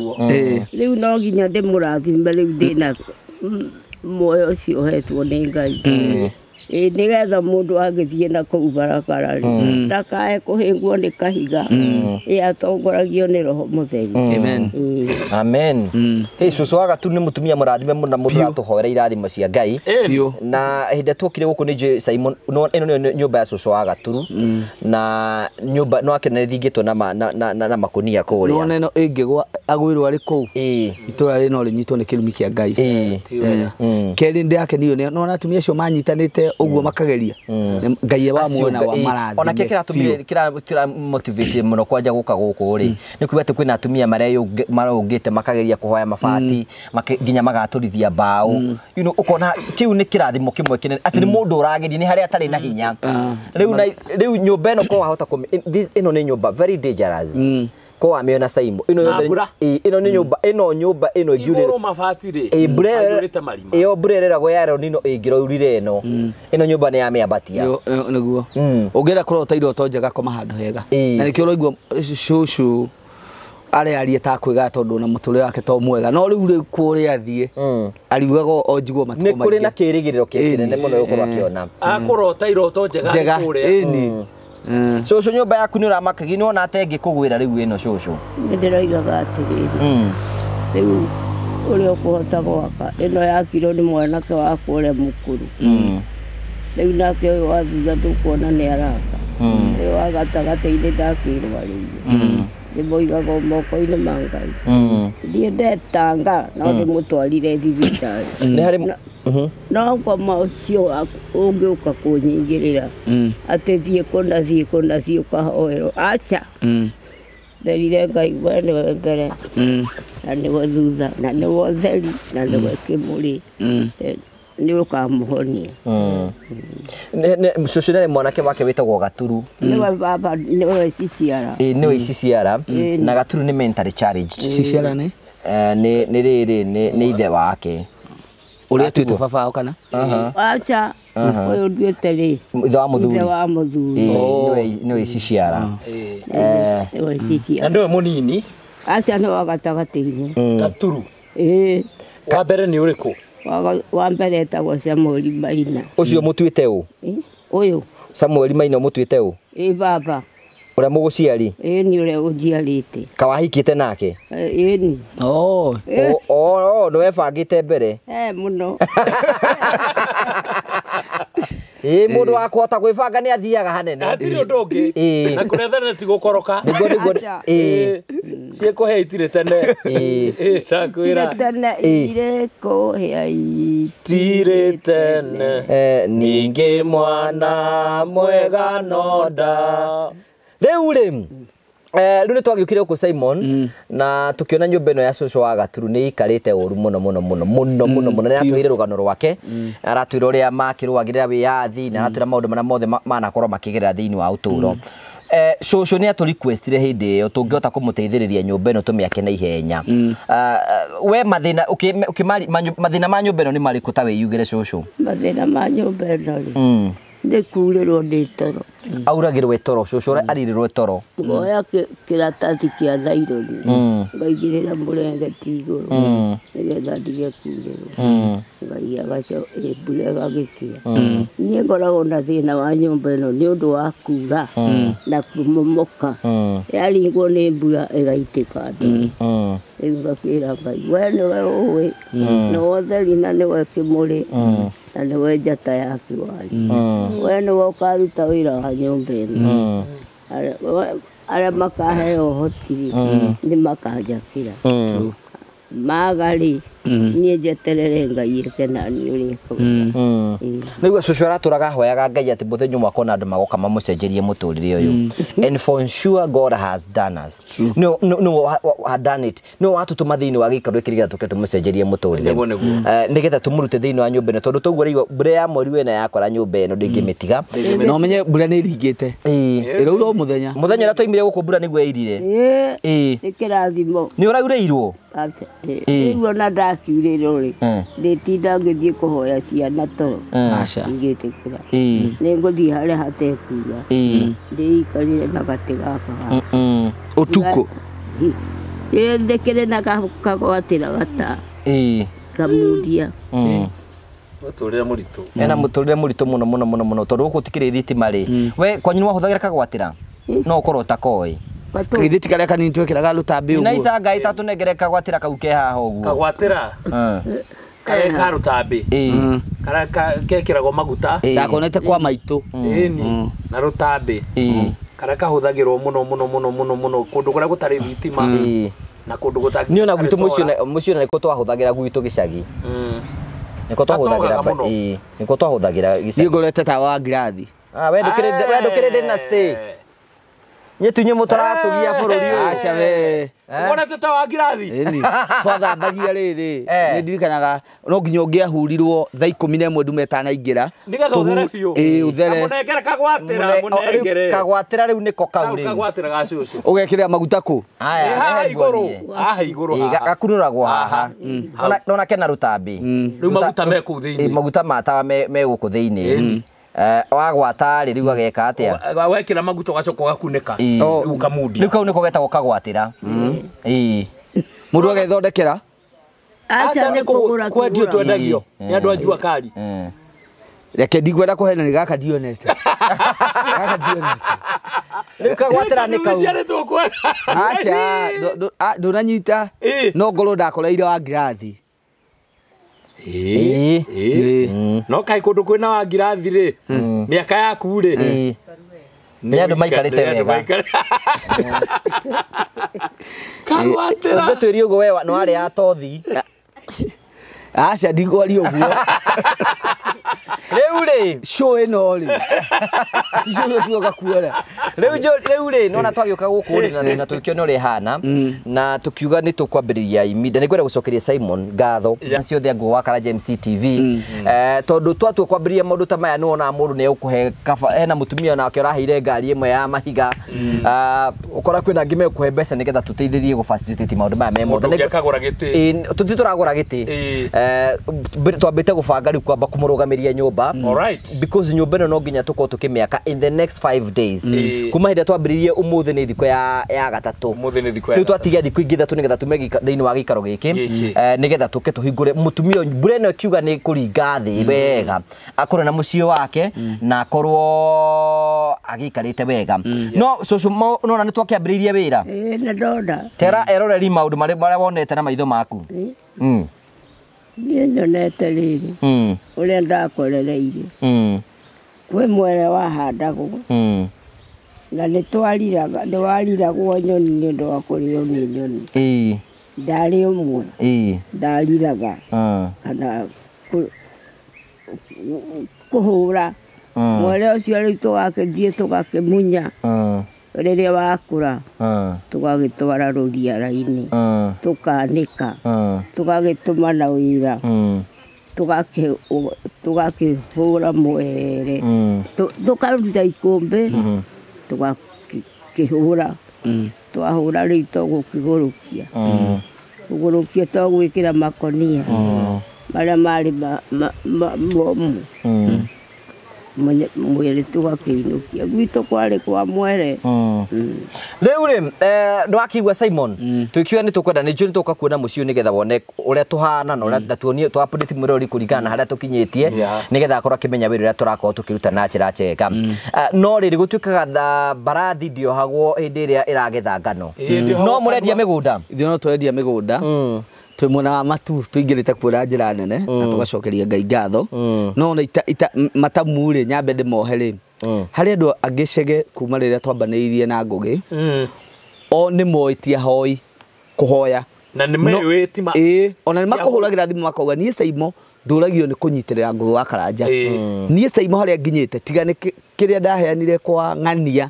rĩu no nginya ndĩmũrathime rĩu ndĩna muoyo ũcio ũhetwo nĩ Ngai nĩgetha mũndũ agĩthiĩ na kũu barabara rĩ ndakae kũhĩngwo nĩ kahiga atongoragio nĩ Roho Mũtheru amen cũcũ wa Gaturu nĩ mũtumia mũrathime mũno na mũndũ atũhoera irathimo cia Ngai na hĩndĩ twokire gũkũ nĩ njũĩ Simon ĩno nĩ nyũmba ya cũcũ wa Gaturu na nyũmba no akene thingĩtwo na makũnia kũrĩa no ĩno ĩngĩgwa agwĩrwo arĩ kũu itũra rĩno rĩnyitwo nĩ kĩrumi kĩa Ngai kerĩ ndĩrakenirio no atumia acio manyitanĩte ũguo makageria Ngai wa muona wa marathi ona kĩra motivate mũno kwanja gũka gũkũ rĩ nĩ kuuga atĩ kwĩna atumia marũngĩte makageria kũhoya mabati nginya magatũrithia mbaũ ũkona kĩu nĩ kĩrathimo kĩmwe kĩnene atĩ nĩ mũndũ ũrageria nĩ harĩa atarĩ na hinya rĩu nyũmba ĩno ko wahota ĩno nĩ nyũmba very dangerous ko amĩona Simon ĩno nĩ nyũmba ĩno igũrũ mabati rĩ ayũrĩte marima iyo burereragwo ya Ronino ĩngĩrourire ĩno nyũmba nĩ ya mĩambatia nĩguo ũngĩenda kũrota iroto njega koma handũ hega na nĩkĩo ũraigua cũcũ aria ta kwĩga tondũ na mũtũrĩre wake to mwega no rĩu kũrĩa athiĩ ariugaga o njiguo matukũ maingĩ nĩ kũrĩ na kĩrĩgĩrĩro kĩnene mũno gũkorwo akĩona akũrota iroto njega kũrĩa cũcũ nyũmba yaku nĩ ũramakagi nĩwona ata ĩngĩkũgwĩra rĩu ĩno cũcũ nĩndĩroigaga atĩrĩrĩ rĩu ũrĩa ũkũhota gwaka ĩno yakirwo nĩ mwanake wa kũrĩa mũkũrũ rĩu nake ũyũ wa thutha ndũkuona nĩ araka ũyũ wa gatagatĩ-inĩ ndakĩrwarĩire ndĩmoigaga moko-inĩ ma Ngai ndiendetanga no ndĩmũtwarire thibitarĩ no ngoma ũcio ũngĩũka kũnyingĩrĩra atĩ thiĩ kũna ũkahoerwo acha nderire Ngai we nĩwe mbere na nĩwe thutha na nĩwe ũtheri na nĩwe kĩmũrĩ nĩ ũkamũhonia. Cucu nĩ mwanake wake wĩtagwo Gaturu. Nĩwe baba nĩwe ciciara. Nĩwe iciciara na Gaturu nĩ mentally challenged. Ciciara nĩ Nĩ rĩrĩ nĩ ithe wake. ũrĩa tuĩte baba wao kana? Acha ũyũ nduĩte rĩ. Ithe wa mũthuri. Ithe wa mũthuri. Nĩwe iciciara. Nĩwe ciciara. Na ndĩwe mũnini. Acha nĩ wa gatagatĩ-inĩ. Gaturu. Wa mbere nĩ ũrĩkũ? Wa mbere etagwo Samuel Maina. Ũcio mũtuĩte ũ? Ũyũ. Samuel Maina mũtuĩte ũ? Baba. Ũrĩa mũgũciari? Nĩ ũrĩa ũnjiarĩte. Kawahikĩte nake? Ni. Nĩwe bangĩte mbere? Mũno. Mũndũ wa kũhota gwĩbanga nĩ athiaga hanene. Hatirĩ ũndũ ũngĩ. Na kũrĩa tene ti gũkoroka. Ciĩkũhĩa itirĩ tene. Ndakwĩra. Itirĩ kũhĩa itirĩ tene. Ningĩ mwana mwega no nda. Rĩu nĩ twagĩũkire gũkũ Simon na tũkĩona nyũmba ĩno ya cũcũ wa Gaturu nĩ ikarĩte ũru mũno nĩ atwĩire rũgano rwake aratwĩra ũrĩa makĩrũagĩrĩra wĩyathi na aratwĩra maũndũ marĩa mothe manakorwo makĩgerera thĩinĩ wa ũtũũro. Cũcũ nĩ atũrequestire hĩndĩ ĩyo tũngĩhota kũmũteithĩrĩria nyũmba ĩno tũmĩake na ihenya. We mathĩna ma nyũmba ĩno nĩ marĩkũ ta wĩyugĩre cũcũ? Mathĩna ma nyũmba ĩno rĩ nĩ kurĩrwo nĩ toro. Auragĩrwo toro cũcũ arirĩrwo toro. Ngoya kĩratathi kĩa naironi ngaigĩrĩra mũrengeti igũrũ nĩgetha ndige kurĩrwo. Ngai mbura ĩgagĩkĩa. Niĩ ngoragwo na thĩna wa nyũmba ĩno nĩ ũndũ wa kura na kũmomoka. Yaringwo nĩ mbura ĩgaitĩka ndoro. Rĩu ngakwĩra Ngai we nĩwe ũĩ na wotheri na nĩwe kĩmũrĩ na nĩwe njata ya kĩwari. We nĩwe ũkaruta wĩra wa nyũmba ĩno. Arĩa makaheo ũhoti nĩ makanjakĩra. Magarĩ niĩ njeterere Ngai eke naniĩ ũrĩa kwega. Nĩguo cũcũ aratũraga ahoyaga Ngai atĩ mũthenya ũmwe akona andũ magoka mamũcenjerie mũtũrĩre ũyũ. And for sure God has done us. No had done it. No watũtũma thĩinĩ wa gĩikaro gĩkĩ nĩgetha tũke tũmũcenjerie mũtũrĩre. Nĩgetha tũmũrute thĩinĩ wa nyũmba ĩno tondũ tũguo rĩu mbura ya mweri wena yakora nyũmba ĩno ndĩngĩmĩtiga. Na ũmenye mbura nĩ ĩringĩte. Ĩraura mũthenya. Mũthenya ũrĩa twaimire gũkũ mbura nĩguo yairire. Nĩ kĩrathimo. Nĩ ũraurĩirwo? Rĩu ona ndakiurĩrwo rĩ ndĩtinda ngĩthiĩ kũhoya ciana toro ngĩtĩkĩra nĩ ngũthiĩ harĩa hatekura ndĩikarĩre na gatĩ gaka ũtukũ ndĩkĩrĩ na kagwatĩra gata kamundia. Mũtũrĩre mũritũ. Ena mũtũrĩre mũritũ mũno tondũ gũkũ tikĩrĩ thitima rĩ. We kwanyu nĩ wahũthagĩra kagwatĩra? No ũkorwo ũtakoĩ. Kagithiti karĩa kanini twekĩraga rũtambi ũguo. Na ica Ngai tatũnengere kagwatĩra kau ke haha ũguo. Kagwatĩra? Karĩa ka rũtambi. Karĩa kekĩragwo maguta. Ndakonete kwa maitũ. Ĩni na rũtambi. Karĩa kahũthagĩrwo mũno kũndũ kũrĩa gũtarĩ thitima na kũndũ gũtarĩ. Niĩ ona gwitũ mũciĩ nĩkuo twahũthagĩra gwitũ gĩcagi. Nĩkuo twahũthagĩra gĩcagi. Niĩ ngorete tawa wa ngirathi. We ndũkĩrĩ dynasty. Nyetunye mũtaratũgia bũrũri ũyũ. Aca we. Ngorete tawa wa ngirathi. Ĩni twathambagia rĩrĩ nĩ ndirikanaga no nginya ũngĩahũrirwo thaa 11 ndume ĩtanaingĩra. Nĩgetha ũthere biũ. Ũthere. Mũnengere kagwatĩra mũnengere. Kagwatĩra rĩu nĩko kau rĩu. Kagwatĩra ga cũcũ. Ũgekĩra maguta kũ? Haha igũrũ. Gakunũragwo haha. Nona kena rũtambi. Rĩu maguta me kũu thĩinĩ. Maguta ma tawa me gũkũ thĩinĩ. Wagwata rĩ rĩu ageka atĩa? Wekĩra maguta ũgacoka ũgakunĩka. Rĩu kamundia. Rĩu kau nĩko getagwo kagwatĩra. Mũndũ agethondekera? Acha nĩ kũgũra kwendio twendagio nĩ andũ a Jua Kali. Reke ndigwenda kũhena nĩ gaka ndionete. Rĩu kagwatĩra nĩ kau. Aca ndũnanyita no ngorwo ndakoreire wa ngirathi. No kaĩ kũndũ kwĩna wa ngirathi rĩ mĩaka yaku rĩ nĩ andũ maikarĩte wega. Kagwatĩra ũngĩtwĩria ũguo we nĩ warĩ atothi. Aca ndigwari ũguo. Rĩu show ĩno rĩ ti show tuoka kuona rĩu nona twagĩũka gũkũ rĩ na tũkĩona ũrĩa hana na tũkiuga nĩ tũkwambĩrĩria iminda nĩ kwenda gũcokeria Simon ngatho ciothe ngũ wa Karaja MC TV tondũ twatua kwambĩrĩria maũndũ ta maya nĩwona mũndũ nĩ ũkũhe hena mũtumia nake ũraheire ngari ĩmwe ya mahiga ũkora kwĩna angĩ mekũhe mbeca nĩgetha tũteithĩrie gũ-facilitate maũndũ maya me mothe tũtitũragũra gĩtĩ twambĩte gũbanga rĩu kwamba kũmũrũgamĩria nyũmba because nyũmba ĩno no nginya tũkorwo tũkĩmĩaka in the next 5 days kuma hĩndĩ twambĩrĩirie ũmũthĩ nĩ thikũ ya gatatũ rĩu twatigia thikũ ingĩ ithatũ nĩgetha tume thĩinĩ wa gĩikaro gĩkĩ nĩgetha tũke tũhingũre mũtumia mbura ĩno kiuga nĩ kũringa thĩ wega akorwo na mũciĩ wake na akorwo agĩikarĩte wega no cũcũ nona nĩ twakĩambĩrĩirie wĩra nĩ ndona tera eroreri maũndũ marĩa wonete na maitho maku niĩ nyonete rĩrĩ ũrĩa ndakorereire kwĩ mwere wahandagwo na nĩ wariragwo nyoni nĩ ũndũ wa kũrĩo nĩ nyoni ndarĩ ũmwe ndariraga kana kũhũra mwere ũcio rĩu tũgakĩthiĩ tũgakĩmunya rĩrĩa wakũra tũgagĩtwara rũriara-inĩ tũkanĩka tũgagĩtũma na wĩra tũgakĩhũra mwere tũkaruta ikũmbĩ tũgakĩhũra twahũra rĩu tũgũkĩgũrũkia tũgwĩkĩra makonia marĩa marĩ momũ mwere tũgakĩinũkia gwitũ kwarĩ kwa mwere rĩu rĩ ndwakĩigua Simon twĩkiuga nĩ tũkwenda nĩ njũĩ nĩ tũka kuona mũciĩ nĩgetha wone ũrĩa tũhana na ũrĩa tuonie twa-update mũrori kũringana na harĩa tũkinyĩtie nĩgetha akorwo akĩmenya wĩra ũrĩa tũrakorwo tũkĩruta na njĩra njega no rĩrĩ gũtuĩkaga mbarathi ndiohagwo hĩndĩ ĩrĩa ĩragetha ngano no mũrendia mĩgũnda ithuĩ no twendia mĩgũnda twĩ mwena wa matu tũingĩrĩte kuona njĩra nene na tũgacokeria Ngai ngatho no na matamu rĩ nyambe ndĩmohe rĩ harĩ andũ angĩ cege kuma rĩrĩa twambanĩirie na Ngũgĩ o nĩ moĩtie hoi kũhoya na nĩ meĩtima ona nĩ makũhũragĩra thimũ makauga niĩ Saimo ndũragio nĩ kũnyitĩrĩra Ngũgĩ wa Karanja niĩ Saimo harĩa nginyĩte tiga nĩ kĩrĩa ndaheanire kwa ng'ania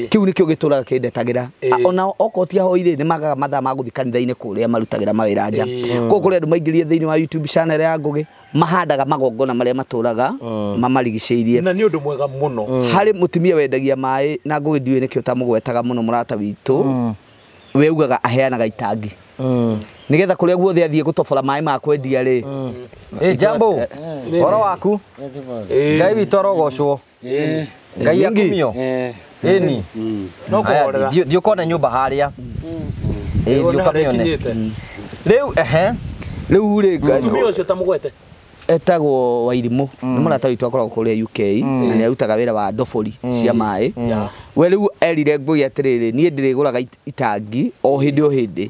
kĩu nĩkĩo gĩtũraga kĩndetagĩra ona okorwo ti ahoire nĩ magaga mathaa ma gũthiĩ kanitha-inĩ kũrĩa marutagĩra mawĩra nja koguo kũrĩ andũ maingĩrie thĩinĩ wa YouTube channel ya Ngũgĩ mahandaga magongona marĩa matũraga mamarigicĩirie na nĩ ũndũ mwega mũno harĩ mũtumia wendagia maĩ na Ngũgĩ ndiũĩ nĩkĩo tamũgwetaga mũno mũrata witũ we ugaga aheanaga itangi nĩgetha kũrĩa guothe athiĩ gũtobora maĩ ma kwendia rĩ Jambo ũhoro waku Ngai witũ arogocwo Ngai akumio ĩni no kũhorera thiĩ ũkone nyũmba harĩa thiĩ ũkamĩone rĩu rĩu rĩ mũtumia ũcio tamũgwete etagwo Wairimũ nĩ mũrata witũ akoragwo kũrĩa UK na nĩ arutaga wĩra wa ndobori cia maĩ we rĩu erire Ngũgĩ atĩrĩrĩ niĩ ndĩrĩgũraga itangi o hĩndĩ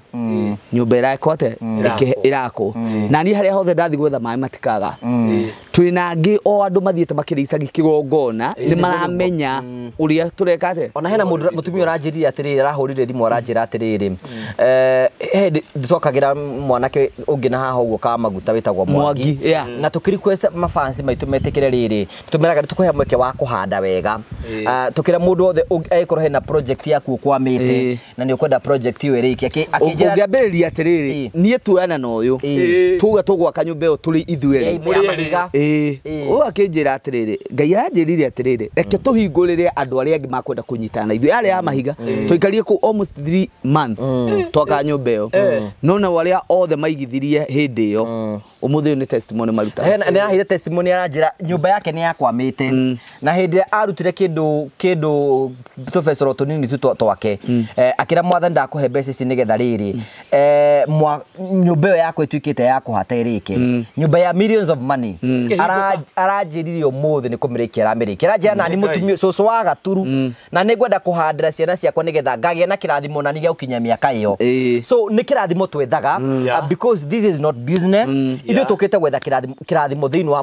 nyũmba ĩrakote ĩrakwo na niĩ harĩa hothe ndathi gwetha maĩ matikaga twĩna angĩ o andũ mathiĩte makĩrĩcagia kĩgongona nĩ maramenya ũrĩa tũreka atĩ ona hena mũtumia ũranjĩrire atĩrĩrĩ arahũrire thimũ aranjĩra atĩrĩrĩ twakagĩra mwanake ũngĩ na haha ũguo ka maguta wĩtagwo Mwangi na tũkĩrequest mafansi maitũ metĩkĩre rĩrĩ tũmeraga tũkũhe mweke wa kũhanda wega tũkĩra mũndũ wothe angĩkorwo hena project yaku ũkwamĩte na nĩ ũkwenda project ĩyo ĩrĩkia ũngĩambĩrĩria atĩrĩrĩ niĩ tuoyana na ũyũ tuga tũgwaka nyũmba ĩyo tũrĩ ithuĩ ũyũ akĩnjĩra atĩrĩrĩ Ngai aranjĩrire atĩrĩrĩ reke tũhingũrĩre andũ arĩa angĩ makwenda kũnyitana na ithuĩ arĩa ya mahiga tũikarie kũu almost 3 months twaka nyũmba ĩyo no na arĩa othe maigithirie hĩndĩ ĩyo ũmũthĩ nĩ testimony maruta nĩ ahire testimony aranjĩra nyũmba yake nĩ yakwamĩte na hĩndĩ ĩrĩa arutire kĩndũ tũbecoro tũnini tu twake akĩra mwathani ndakũhe mbeca ici nĩgetha rĩrĩ nyũmba ĩyo yakwa ĩtuĩkĩte ya kũhata ĩrĩke nyũmba ya millions of money aranjĩrire ũmũthĩ nĩ kũmĩrĩkia aramĩrĩkia aranjĩra nani mũtumia cũcũ wa Gaturu na nĩ ngwenda kũhandĩra ciana ciakwa nĩgetha ngagĩa na kĩrathimo na nĩ gĩgũkinya mĩaka ĩyo so nĩ kĩrathimo twethaga because this is not business ithuĩ tũkĩte gwetha kĩrathimo thĩinĩ wa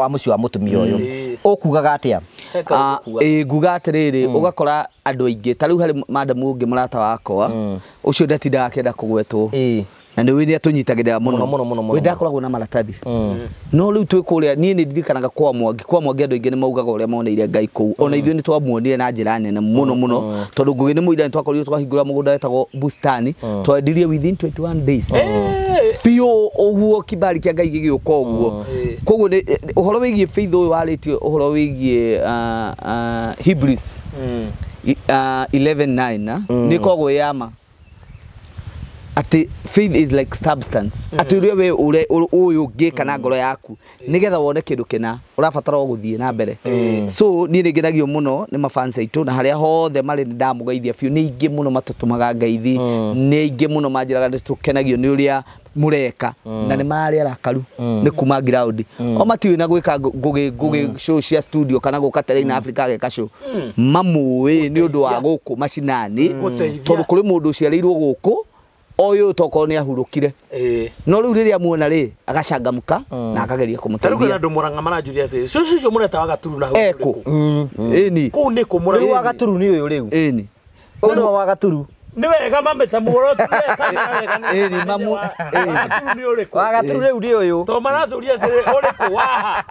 mũciĩ wa mũtumia ũyũ ũkugaga atĩa nguga atĩrĩrĩ ũgakora andũ aingĩ ta rĩu harĩ madamu ũngĩ mũrata wakwa ũcio ndatindaga akĩenda kũgwetwo na nĩ wĩnia tũnyitagĩrĩra Mũno, mũno, mũno mũno. wĩ ndakoragwo na maratathi no rĩu twĩ kũrĩa niĩ nĩ ndirikanaga kwa Mwangi andũ aingĩ nĩ maugaga ũrĩa moneire Ngai kũu ona ithuĩ nĩ twamuonire na njĩra nene mũno tondũ Ngũgĩ nĩ mũira nĩ twakorirwo twahingũra mũgũnda wetagwo bustani twendirie within 21 days biũ ũguo kĩbari kĩa Ngai gĩgĩũka ũguo koguo ũhoro wĩgiĩ faith ũyũ warĩtio ũhoro wĩgiĩ Hebrews 11:9 nĩ koragwo yama ati faith is like substance ati uria we uyu ngika na ngoro yaku nigetha wone kindu kina urabatara guthie na mbere so ni ngenagio muno ni mafans aitu na haria hothe mari ndamugeithia biu ni ingi muno matutumaga ngeithi ni ingi muno manjiraga tukenagio ni uria mureka na ni mari arakaru ni kuma ground o matiwe na gwika Ngũgĩ show cia studio kana guka Tele Africa ageka show mamuwe ni undu wa guku macinani tondu kuri mundu uciarirwo guku oyo toko ni ahurukire no riu riria muona ri agacangamuka na akageria kumuteithia taruka ndu muranga marajuria ati cucu mureta wa Gaturu na eko eni ku ni ku muranga wa Gaturu ni uyu riu eni kono wa Gaturu ni wega mameta mugoro tu wega eni mamu ni uriku wa Gaturu riu ndi uyu to marathuria ati uriku waha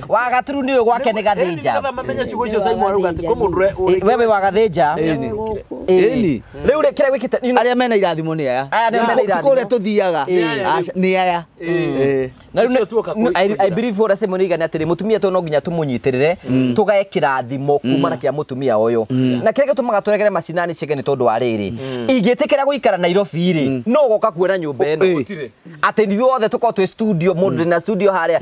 wa Gaturu ni uyu gwake ni Gathinja ngatha mamenya ciugo icio Simon aruga ati ko mundu wewe wa Gathinja eni riu rekira wikite aria mena irathimo ni aya aya mena irathimo kule tuthiaga ni aya na I believe ora Simon igana atiri mutumia to no nginya tumunyitirire tugae kirathimo kumana kia mutumia uyu na kirege tumaga turegere macinani cike ni tondu wa riri ingitikira guikara Nairobi ri no goka kuona nyumba eno ati ndi othe tuko twi studio mundu na studio haria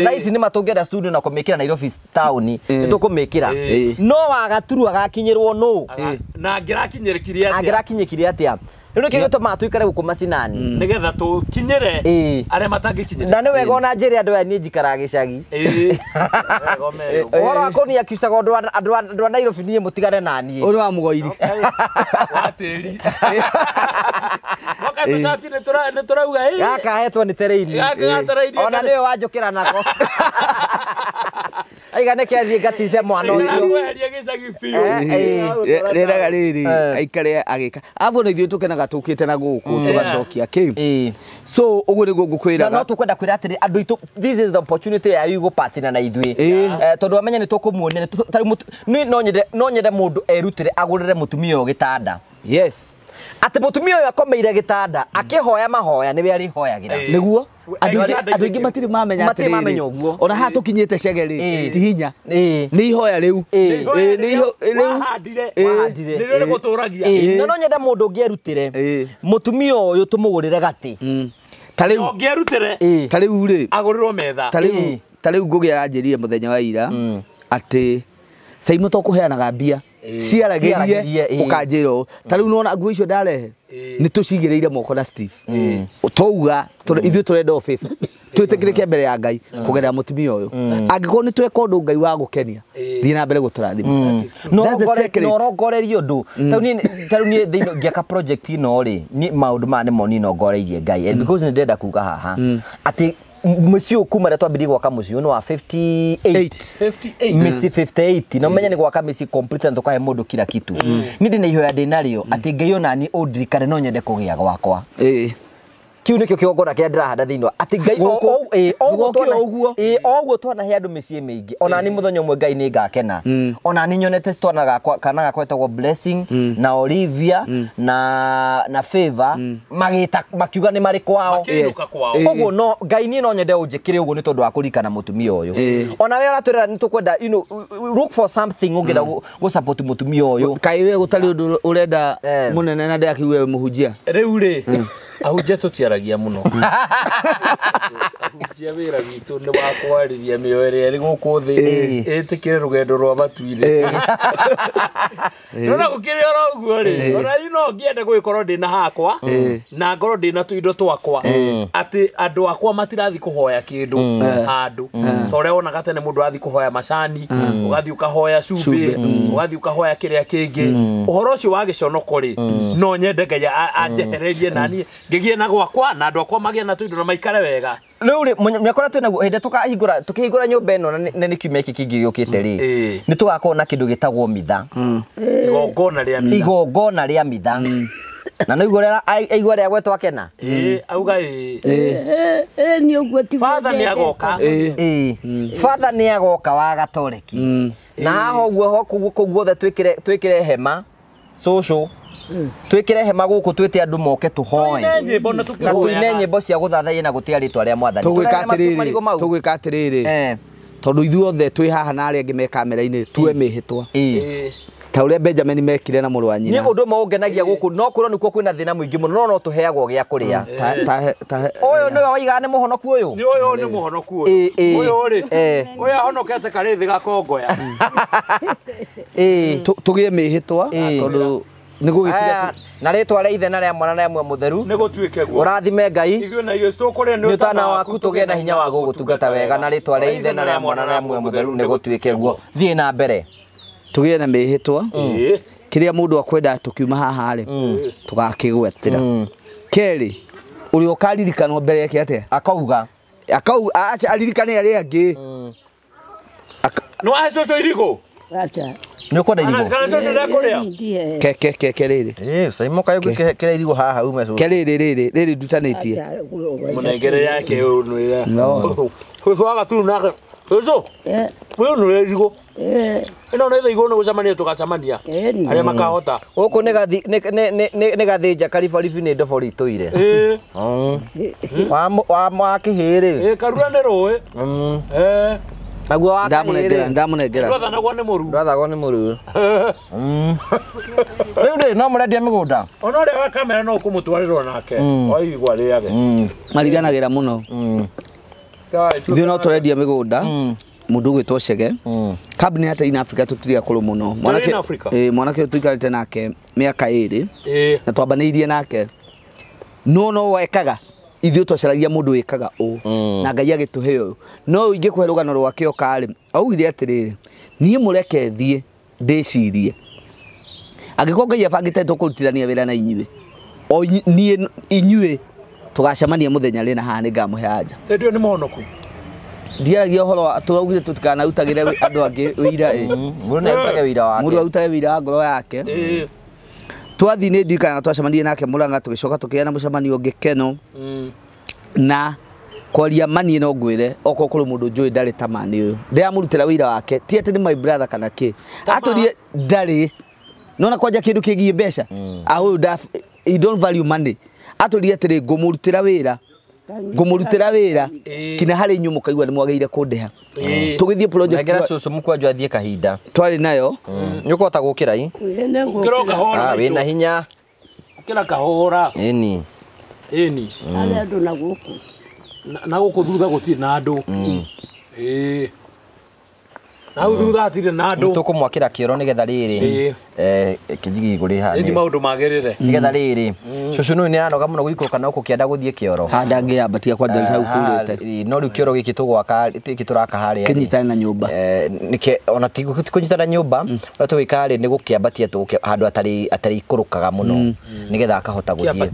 na ici ni matungera studio na kumikira Nairobi town ni tukumikira no wa Gaturu agakinyirwo no na ngirakinyirikiria atia ngirakinyikire atia riu nikio gituma tuikare guku macinani nigetha tukinyire aria matangikinyire na ni wega ona njiri andu aya ni njikara gicagi ora akoni akiusaga andu a Nairobi ni mutigane na nie uri wa mugoiri watiri wakati safi ni turauga gaka hetwo ni tereini ona niwe wanjukira nako aiga ne kiathie ngatice mwana ucio weheria gicagi biu reraga riri aikare agika avo ni ithuĩ tukenaga tukite na guku tugacokia ki so uguo niguo ngukwiraga no tukwenda kwira atiri andu itu this is the opportunity ya you go partner na ithuĩ tondu amenya ni tukumuonia no nyende mundu erutire agurire mutumia uyu gitanda yes ati mutumia uyu akomeire gitanda akihoya mahoya niwe ari hoyagira niguo andu ingi matiri mamenya mamenya uguo ona ha tukinyite cegeri ti hinya ni ihoya riu wahandire ni ri guturagia no nyende mundu ngierutire mutumia uyu tumugurire gati tariu ngierutire tariu ri agurirwo metha tariu Ngũgĩ aranjĩrire muthenya wa ira ati Simon to kuheanaga mbia ciaragirie ukanjiro tariu nona nguo icio ndarehe ni tucigĩrĩire moko na Steve touga ithuĩ turenda office twĩtĩkĩrĩke mbere ya Ngai kũgerera mutumia ũyũ angĩkorwo nĩ tweka ũndũ Ngai wa gũkenia thiĩ na mbere gũtũrathima no rongorerie ũndũ tariu niĩ thĩinĩ ngĩaka project ino rĩ ni maũndũ maya nĩmo niĩ nongoreirie Ngai because nĩ ndĩrenda kuga haha atĩ muci ukuma rä twambirie gwaka muci no wa 58 misi 58 no menya ni gwaka misi complete na tukahe mundu kila kitu ni ndina ihoya ndinario ati Ngai ona ni undirikane no nyende kugia gwakwa kiu nikio kiogora kia ndirahanda thiini ati Ngai oguo twana he andu misi mingi ona ni muthenya umwe Ngai ni ngakena ona ni nyonete twana gakwa kana gakwa etagwo Blessing na Olivia na Favor magita makiuga ni mari kwao oguo no Ngai ni no nyende unjikire uguo ni tondu wa kurikana mutumia uyu ona we aratwira ni tukwenda look for something ungira go support mutumia uyu kai we gutari undu urenda munene na ndakiwe muhunjia riu ri ahunjia tutiaragia muno ahunjia wira witu ni wa kwariria mioyo ri guku thi itikire rugendo rwa matuire nona gukiri ora uguo ri ora ino ngiende gwikorwo ndina hakwa na ngoro ndina tuindo twakwa ati andu akwa matirathi kuhoya kindu handu tore ona gatene mundu athi kuhoya macani ugathi ukahoya cumbi ugathi ukahoya kiria kingi uhoro ucio wa giconoko ri no nyende Ngai anjehererie nani ngigie na gwakwa na andu akwa magie na tuindo na maikare wega riu ri nyakora twina hinde tukihingura nyumba eno na ni kiumia iki kingi yukite ri ni tugakorwo na kindu gitagwo mitha igongona ria mitha Na no igore aigua ria gwetwa kena. Auga ni uguo ti. Father ni agoka. Father ni agoka wa gatoreki. Na haho guo guothe twikire hema social twikire hema guku twite andu moke tuhoe na tuine nyimbo cia guthathaia na gutia ritwa ria mwathani tugwika atiriri tondu ithuothe twi haha na aria angi me kamera-ini tuwe mihitwa ta uria Benjamin mekire na muru wa nyina ni undu mo ungenagia guku no kurwo nikuo kwina thina muingi muno no tuheagwo gia kuria uyu niwe waiga ni muhonoku uyu ni muhonoku uyu ri uyu ahonokete karithi gakongoya tugie mihitwa tondu nigugitia na ritwa ria ithe na ria mwana na ria mutheru nigutwike guo urathime Ngai igwe na iyo tukore ni utana waku tugie na hinya wa gugutungata wega na ritwa ria ithe na ria mwana na ria mutheru nigutwike guo thie na mbere tugie na mihitwa kiria mundu akwenda tukiuma haha ri tugakigwetira keri uri ukaririkana mbere yake atia akauga acha aririkane aria angi no acoco irigo Acha. ni ukwenda irigo kana coco nda kuria ke riri saimo kayo kire irigo haha ume so ke riri ndutanitie munengere yake unwira no coco agaturu nake coco uyu nure irigo ino no ithigo no gucamania tugacamania aria makahota guku ni gathinja karibaribi ni ndobori ituire wa kihiri karura ni rui aguo wa kihiri ndamunengera ndwathanagwo ni muru ndwathagwo ni muru riu ri no murendia migunda ona ria wa kamera no kumutwarirwo nake oigwa riage mariganagira muno ithuĩ no tũrendia mĩgũnda mũndũ ũgwĩtwo Chege kambuni ya Train Africa tũtirĩ akũrũ mũno mwanake ũyũ tũikarĩte nake mĩaka 2 na twambanĩirie nake no wekaga ithuĩ twacaragia mũndũ wĩkaga ũũ na Ngai agĩtũhe ũyũ no ingĩkũhe rũgano rwake okarĩ augire atĩrĩrĩ niĩ mũreke thiĩ ndĩcirie angĩkorwo Ngai abangĩte tũkũrutithania wĩra na inyuĩ o niĩ inyuĩ tugacamania muthenya rina haha ni ngamũhe anja ndio ni monoku ndiaragia horo turaugire tutikanarutagire andu angi wira mundu narutage wira wake mundu arutage wira wa ngoro yake twathi ni ndikana twacamanirie nake Murang'a tugicoka tukiana na mucamanio ngikeno na kwaria mani no ngwire oko kuri mundu njui ndari tamani uyu ndiamurutira wira wake ti ati ni my brother kana ki aturie ndari nona kwanja kindu kigie mbeca au he don't value money aturie atiri ngumurutira wira kina hari nyumu kaigwa ni mwagaire kundeha tugithie project ngera cucu mukwanjwa athie kahinda twari nayo nyukota gukira i kiroka hora wina hinya kila kahora eni ale andu na guku na guku thutha guti na andu na thutha atire na andu tukumwakira kioro nigetha riri kijigi guri ha ni maundu magirire nigetha riri cucu no ni anoga muno guikũrũka na uko kienda guthie kioro handa ngiambatia kwanja hau kurite no riu kioro giki tugwaka kituraka haria kinyitana na nyumba nike ona kunyitana nyumba no tugikari ni gukiambatia handu atari ikũrũkaga muno nigetha akahota guthie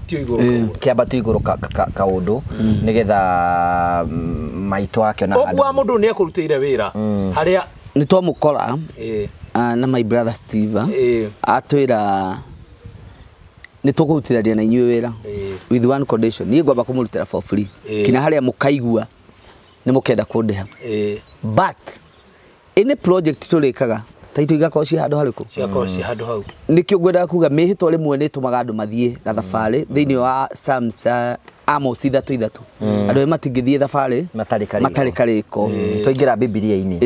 kiambatio igũrũ kaundu nigetha maito ake na handu ogwa mundu ni akurutire wira haria ni twamukora na my brother Steve atwira ni tukurutithania na inyuĩ wĩra with one condition ni ngwamba kumurutira for free kina haria mukaigua ni mukenda kundeha but any project turikaga taito igakorwo ci handu hariku ciakorwo ci handu hau nikio ngwenda kuga mihitwa rimwe ni tumaga andu mathie gathabari thiini wa Samsa Amos ithatu andu matingithie thabari matari kariko tuingira Biblia-ini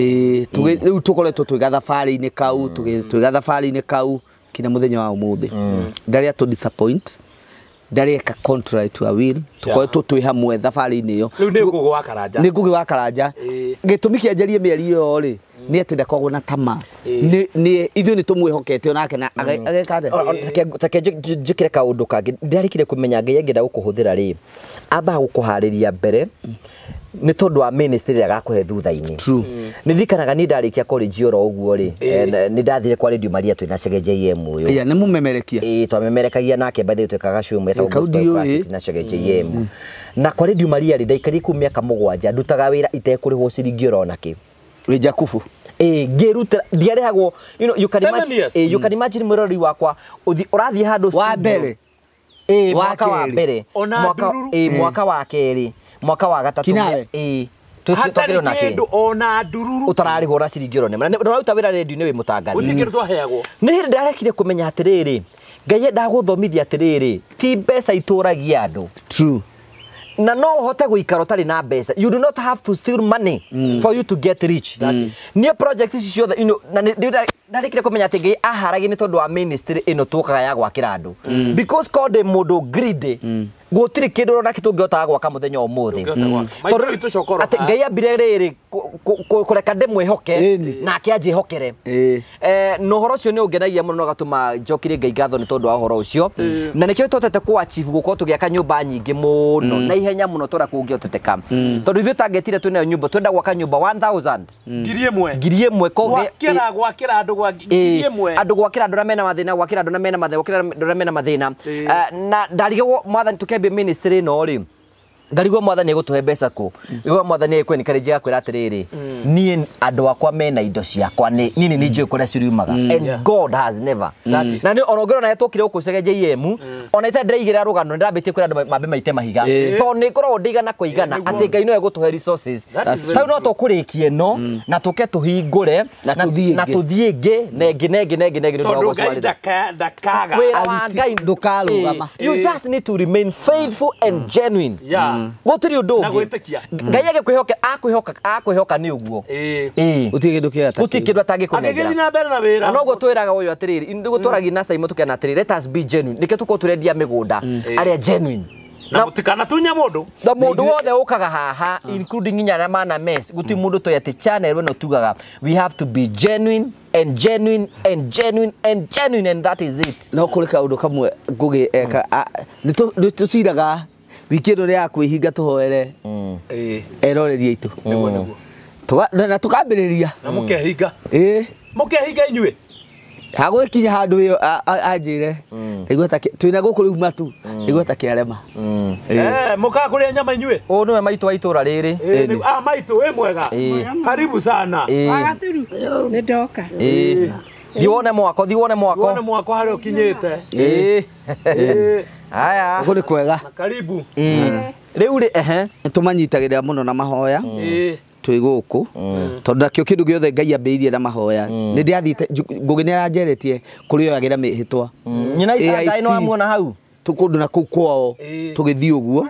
riu tukoretwo twi gathabari-ini kau twi gathabari-ini kau kina muthenya wa umuthi ndaria to disappoint ndaria ka contrary to our will tukoretwo twi hamwe thabari-ini iyo riu ni ngugi wa karanja ni ngugi wa karanja gitumi kianjarie mieri iyo ri ni atenda kwagwo na tama ni ithu ni tumwihokete onake na agekade take njikire kaundu kangi ndarikire kumenya Ngai angenda gukuhuthira ri amba gukuhariria mbere ni tondu wa ministry agakuhe thutha-ini ni ndikanaga ni ndarikia college oro uguo ri ni ndathire kwa Radio Maria twina Chege JM uyu ni mumemerekia twamemerekagia nake bathi twikaga shumu eta Classics na Chege JM na kwa Radio Maria ri ndaikari ku miaka 7 ndutaga wira itekuriho ciringi orona ki Jakufu ngiruta ndiarehagwo you can imagine mwirori wakwa urathie handu wa mbere mwaka wa mbere mwaka wa keri mwaka wa gatatu Hatari kindu ona ndururu utarari hora ciringi rone ndauta wira radio ni wi mutangani utikirwo twaheagwo ni hindi ndarekire kumenya atiriri Ngai ndaguthomithia atiriri ti mbeca ituragia andu True. na no hote guikara utari na mbeca. You do not have to steal money for you to get rich. That is. Ni project ici ciothe na ndarikire kumenya ati Ngai aharagie ni tondu wa ministry ino tukaga ya gwakira andu because called the modo greedy gutiri kindu rona kitungihota gwaka muthenya umuthi ati Ngai ambire riri kureka ndimwihoke na akianji hokere no horo cio ni ungenagia muno no gatuma njokire Ngai ngatho ni tondu wa horo ucio na nikio twotete ku achieve guko tugiaka nyumba nyingi muno na ihenya muno tora kungioteteka tondu ithu targetire twina nyumba twenda gwaka nyumba 1000 ngiri imwe gwakira andu ngiri imwe andu gwakira andu mena mathina gwakira andu mena mathina gwakira andu mena mathina na ndarigwo mwathani tukembe ministry no ri ngarigwo mwathani egutuhe mbeca ku igwa mwathani ekwenikarijia kwira atiriri nie andu akwa mena indo ciakwa ni njui kuria ciriumaga and God has never na ni onongero na etokire ukucege JM ona ite ndreigira rugano ndambitie kwira andu mambe maite mahiga to ni korwo ndigana kuigana ati Ngai no egutuhe resources tau no tukurikie no na tuke tuhingure na tuthie nge nengi tondu Ngai ndakaga Ngai ndukarugama you just need to remain faithful and genuine gutiri undu Ngai akwihoka ni uguo utige kindu kia utige kindu atangikunengera agigiri na mbere na wira no gutwiraga uyu atiriri ndu gutwiragi na saimo tukena atiriri let us be genuine nike tuko turendia migunda aria genuine na mutikana tunya mundu na mundu wothe ukaga haha including inya na mana mess guti mundu to yati channel we no tugaga we have to be genuine and genuine and that is it no kureka undu kamwe ngugi eka ni tuciraga wikiro ria kwihinga tuhoere eroreria itu na tukambiriria na mukehinga mukehinga inyue hagwikinya handu yo anjire igwa ta twina guku riu matu igwa ta kiarema muka kuria nyama inyue o niwe maitu wa itura riri maitu we mwega karibu sana agaturu ni ndoka thiwone mwako haria ukinyite aya uko ni kwega karibu riu ri tumanyitagirira muno na mahoya twi guku tondu nakio kindu giothe Ngai ambiirie na mahoya ni ndiathite ngugi ni aranjeretie kurioyagira mihitwa nyina Isaka ino amuona hau tukundu na kuu kwao tugithii uguo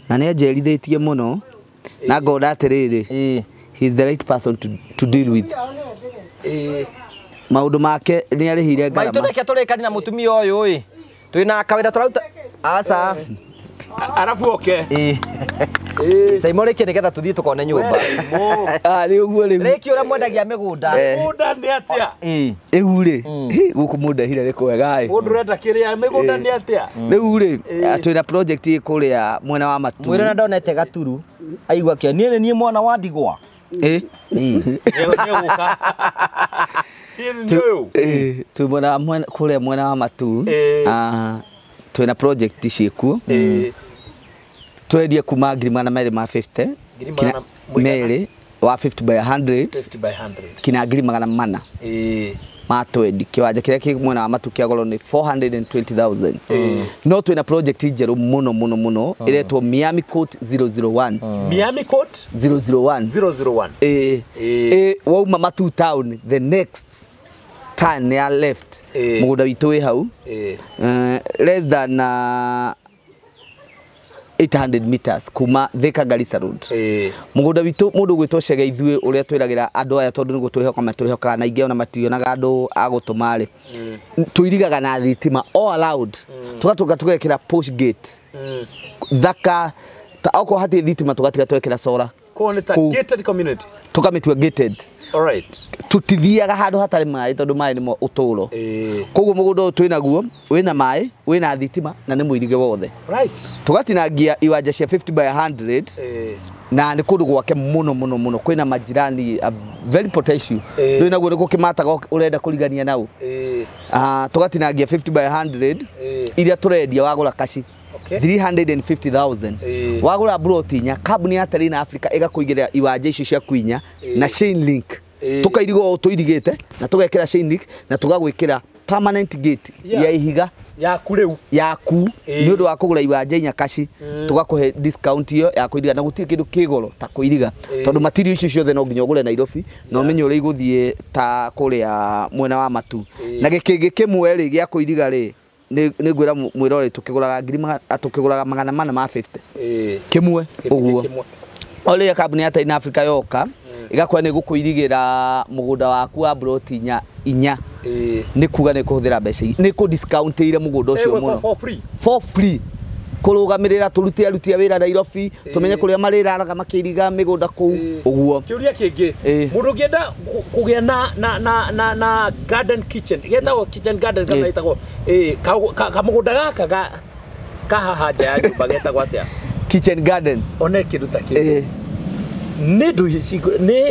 na ni anjerithitie muno na ngoda atiriri he is the right person to deal with maundu make ni arihire ngarama maitu neke turikani na mutumia uyu twina kawira turauta asa arafu oke Saimo reke nigetha tuthie tukone nyumba ri uguo ri reke ura mwendagia migunda ni atia igu ri guku munda hira ri kwega mundu renda kiria migunda ni atia riu ri twina project ikuria mwena wa matu mwira na ndonete gaturu aigua kia nie mwana wa ndigwa tu mwena kuria mwena wa matu twina project ciku twendie kuma ngiri magana meri ma 50 meri wa 50 by 100 kina ngiri magana mana ma twendi kiwanja kiria ki mwena wa matu kia goro ni 420,000 no twina project njeru muno iretwo Miami Court 001 Miami Court 001 wauma Matu town the next turn ya left mugunda witu wi hau less than 800 meters kuma Thika Garissa Road mugunda witu mundu gwitwo Chege ithue uria twiragira andu aya tondu nigo twihoka maturihoka na ingi ona mationaga andu agutumari tuirigaga na thitima all allowed tugekira push gate thaka ta oko hati thitima tugatiga twekira solar Koneta gated community tukamitua gated all right tutithiaga handu hatari mai tondu mai nimo uturo koguo mugunda twina guo wina mai wina thitima na ni muirige wothe right tugatinangia iwanja cia 50 by 100 na ni kundu gwake muno kwina majirani very potential twina guo niko kimataga urenda kurigania nao tugatinangia 50 by 100 iria turendia wagura kashi 350,000 wagura brotinya kabuni ya Terina Africa igakuigirira iwanja icio cia kwinya na chain link tukairigo tuirigite na tugekira chain link na tugagwikira permanent gate ya ihiga yaku riu yaku ni undu wa kugura iwanja Nyakaci tugakuhe discount iyo ya kuiriga na gutiri kindu kigoro ta kuiriga tondu material icio ciothe no nginya ugure Nairobi no menye uri iguthie ta kuria mwena wa Matu na gikingi kimwe ri gia kuiriga ri ni ngwira mwirore tukiguraga tukiguraga 450 kimwe uguo ole kambuni ya Tin Africa yoka igakwa ni gukuirigira mugunda waku wa broti inya ni kuga ni kuhuthira mbeca ni ku discount ire mugunda ucio muno for free kurugamirira turuti aruti wira Nairobi tumenye kuria mariraga makiriga migunda ku uguo kiuria kingi mundu ngienda kugia na garden kitchen getagwo kitchen garden kana itagwo kamugunda gaka kahaha nja ya nyumba getagwo atia kitchen garden one kindu ta kindu ni ndu ni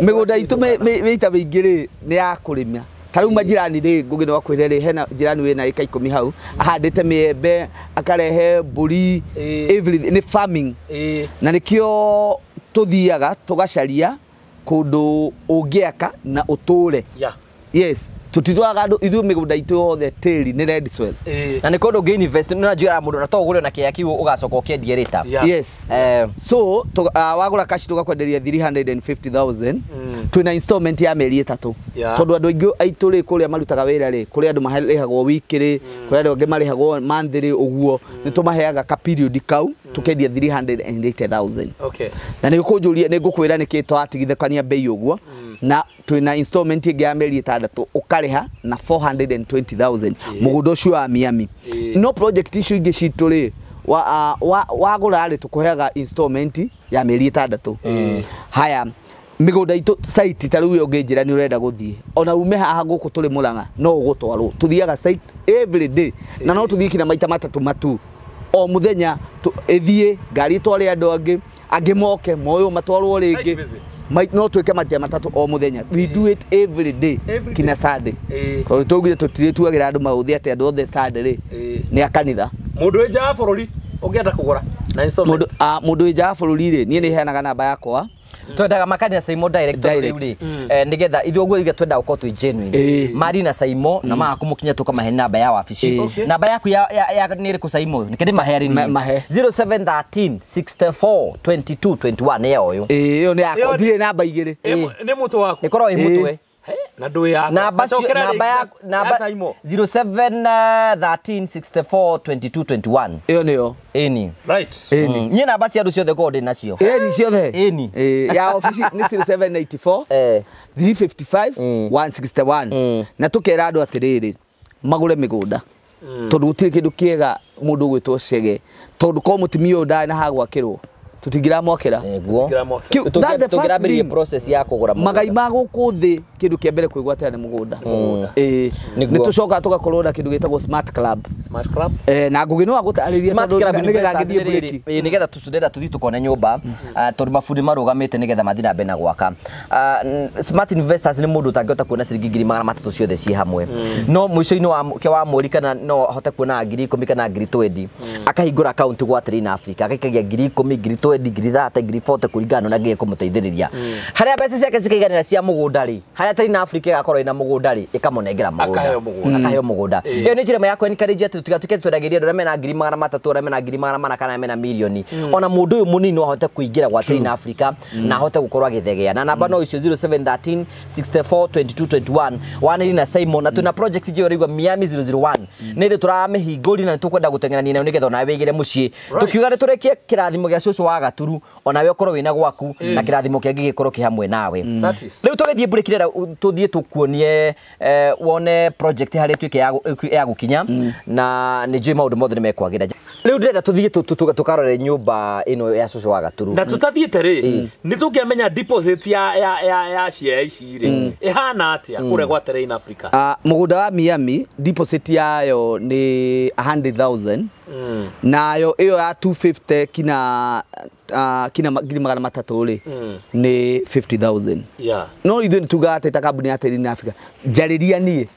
migunda itu meita bingiri ni ya kurimia tariu majirani ri ngugina wa kwirere hena jirani wena eka 10 hau ahandite miembe akarehe mburi everything ni farming na nikio tuthiaga tugacaria kundu ungiaka na uture yes tutitwaga andu ithu migunda itu yothe tiri ni red soil na ni kundu gain invest na njira mundu na to ugure na kia kiu ugacoka ukiendie rita yes so wagura kashi tugakwenderia 350,000 twina installment ya meri 3 tondu andu aingi aituri kuria marutaga wira ri kuria andu marihagwo wikiri kuria andu angi marihagwo manthiri uguo ni tumaheaga ka period kau tukendia 380,000 okay na ni gukunjuria ni ngukwira ni ki twatigithekania bei uguo na twina installment ingi ya meri 6 ukariha na 420,000 mugunda ucio wa Miami no project icio ingi cituri wagura ri tukuheaga installment ya meri 6 haya migunda itu site tariu yo nginjira ni urenda guthie ona ume haha guku turi Murang'a no ugutwarwo tuthiaga site every day na no tuthie kina maita matatu matu o muthenya ethie ngari tware andu angi moke moyo matwarwo ringi no twike matia matatu o muthenya we do it every day kina Sunday ko tugire tutire tuagira andu mauthi ati andu othe Sunday ri ni akanitha mundu eja bururi ungienda kugura na installment mundu eja bururi ri nie ni heanaga namba yakwa twendaga makanira Saimo director ri nigetha ithu ogwo iga twenda uko twi genuine mari na Saimo na makumukinya tukamahe namba ya wabici namba yaku ya niri ku Saimo nikende maheari ni 0713 64 22 21 yo yo yo ni yako ndire namba igire ni mutu waku ikoro imutwe na ndu ya namba 0713642221 iyo niyo eni right ni namba cia ndu ciothe gode nacio eni ciothe eni ya office ni 0784 355 161 na tukera andu atiriri magure migunda tondu gutire kindu kiega mundu gwitwo Chege tondu ko mutimio nda na hagwakirwo tutingira mwakira tugira process ya kugura magai maguku thi kindu kia mbere kwigwatira ni mugunda ni tucoka tugakorwo na kindu gitagwo smart club na ngugino wa gutariria tondu nigetha ngithie break nigetha tucudera tuthi tukone nyumba tondu mafundi marugamite nigetha mathina mbena gwaka smart investors ni mundu tangihota kuona ciringi 300 ciothe ci hamwe no mwico-ini wa mweri kana no hote kuona 10,000 kana 20,000 akahingura account gwa Tin Africa akaikagia 10,000 ngiri 30 ngiri 40 kuringana na ngiye kumuteithiriria haria mbeca ciake cikaiganira cia mugunda ri haria Tin Africa igakorwo ina mugunda ri ikamunengera mugunda akaheo mugunda iyo ni njira yakwa encourage ati tugatuke twendagiria ndu mena 300 ora mena 400 kana mena milioni ona mundu uyu munini ahote kuingira gwa Tin Africa na ahote gukorwo agithegea na namba no icio 0713 64 22 21 waniri na Simon na tuna project je rigwa Miami 001 nire turamehinguri na tukwenda gutengerania nayo nigetha na wegire mucii tukiuga turekie kirathimo gia cucu wa Gaturu ona we ukorwo wina gwaku na kirathimo kiangi gikorwo ki hamwe nawe riu tugithie break rera tuthie tukuonie wone project hari twike ya gukinya na ni njui maundu mothe ni mekwagira riu ndirenda tuthie tukarore nyumba ino ya cucu wa Gaturu na tutathiete ri ni tungiamenya deposit ya share ici ri ihana atia kure gwa Tin Africa mugunda wa Miami deposit yayo ni 100,000 nayo iyo ya 250 kina ngiri 300 ri ni 50,000 no ithu nitugate ta kambuni ya Tin Africa njariria nie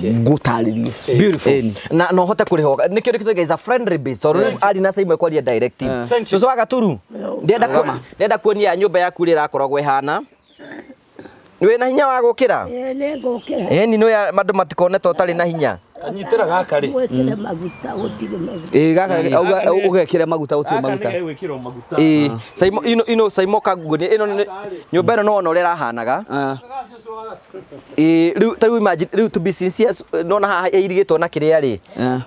ngutaririe beautiful na no hote kuriho nikio nikitwe is a friendly base tondu ali na Saimo kwaria directive cucu wa Gaturu ndenda kuonia nyumba yaku ri rakoragwo ihana we na hinya wa gukira ni ngukira ni no mandu matikone to tari na hinya Anyitira gaka ri. Gwekere maguta gutire maguta. Gaka ugekire maguta gutire maguta. Gwikirwo maguta. Saimo ino Saimo kaguni ino nyumba ino no ore rahanaga. Riu imagine riu to be sincere no na haha irigitwo na kiria ri.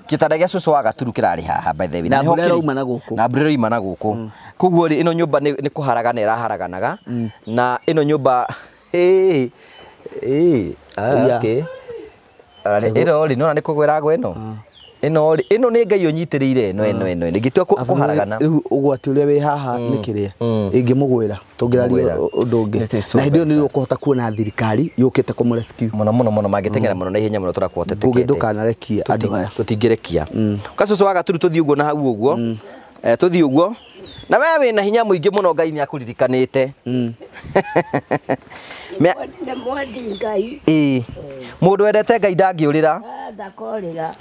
Kitanda gia cucu wa Gaturu kirari haha by the way. Na mbura uma na guku. Na mbura ima na guku. Koguo ri ino nyumba ni kuharagana iraharaganaga na ino nyumba okay. Ino ri no ni kugwera gwe no. Ino ni Ngai unyitirire ino ngitua kuharagana ugwati uria wi haha ni kiria ingimugwira tungiraria undu ungi na hindi ni ukuhota kuona thirikari yukite kumusrescue muno magitengera muno na ihenya muno turakuhotete ngindukana rekia andu aya tutingirekia kacucu wa Gaturu tuthii uguo na hau uguo tuthii uguo na wewe wina hinya muingi muno Ngai ni akuririkanite Ne mwadi Ngai. Mundu wendete Ngai ndangiurira. Ndakorira.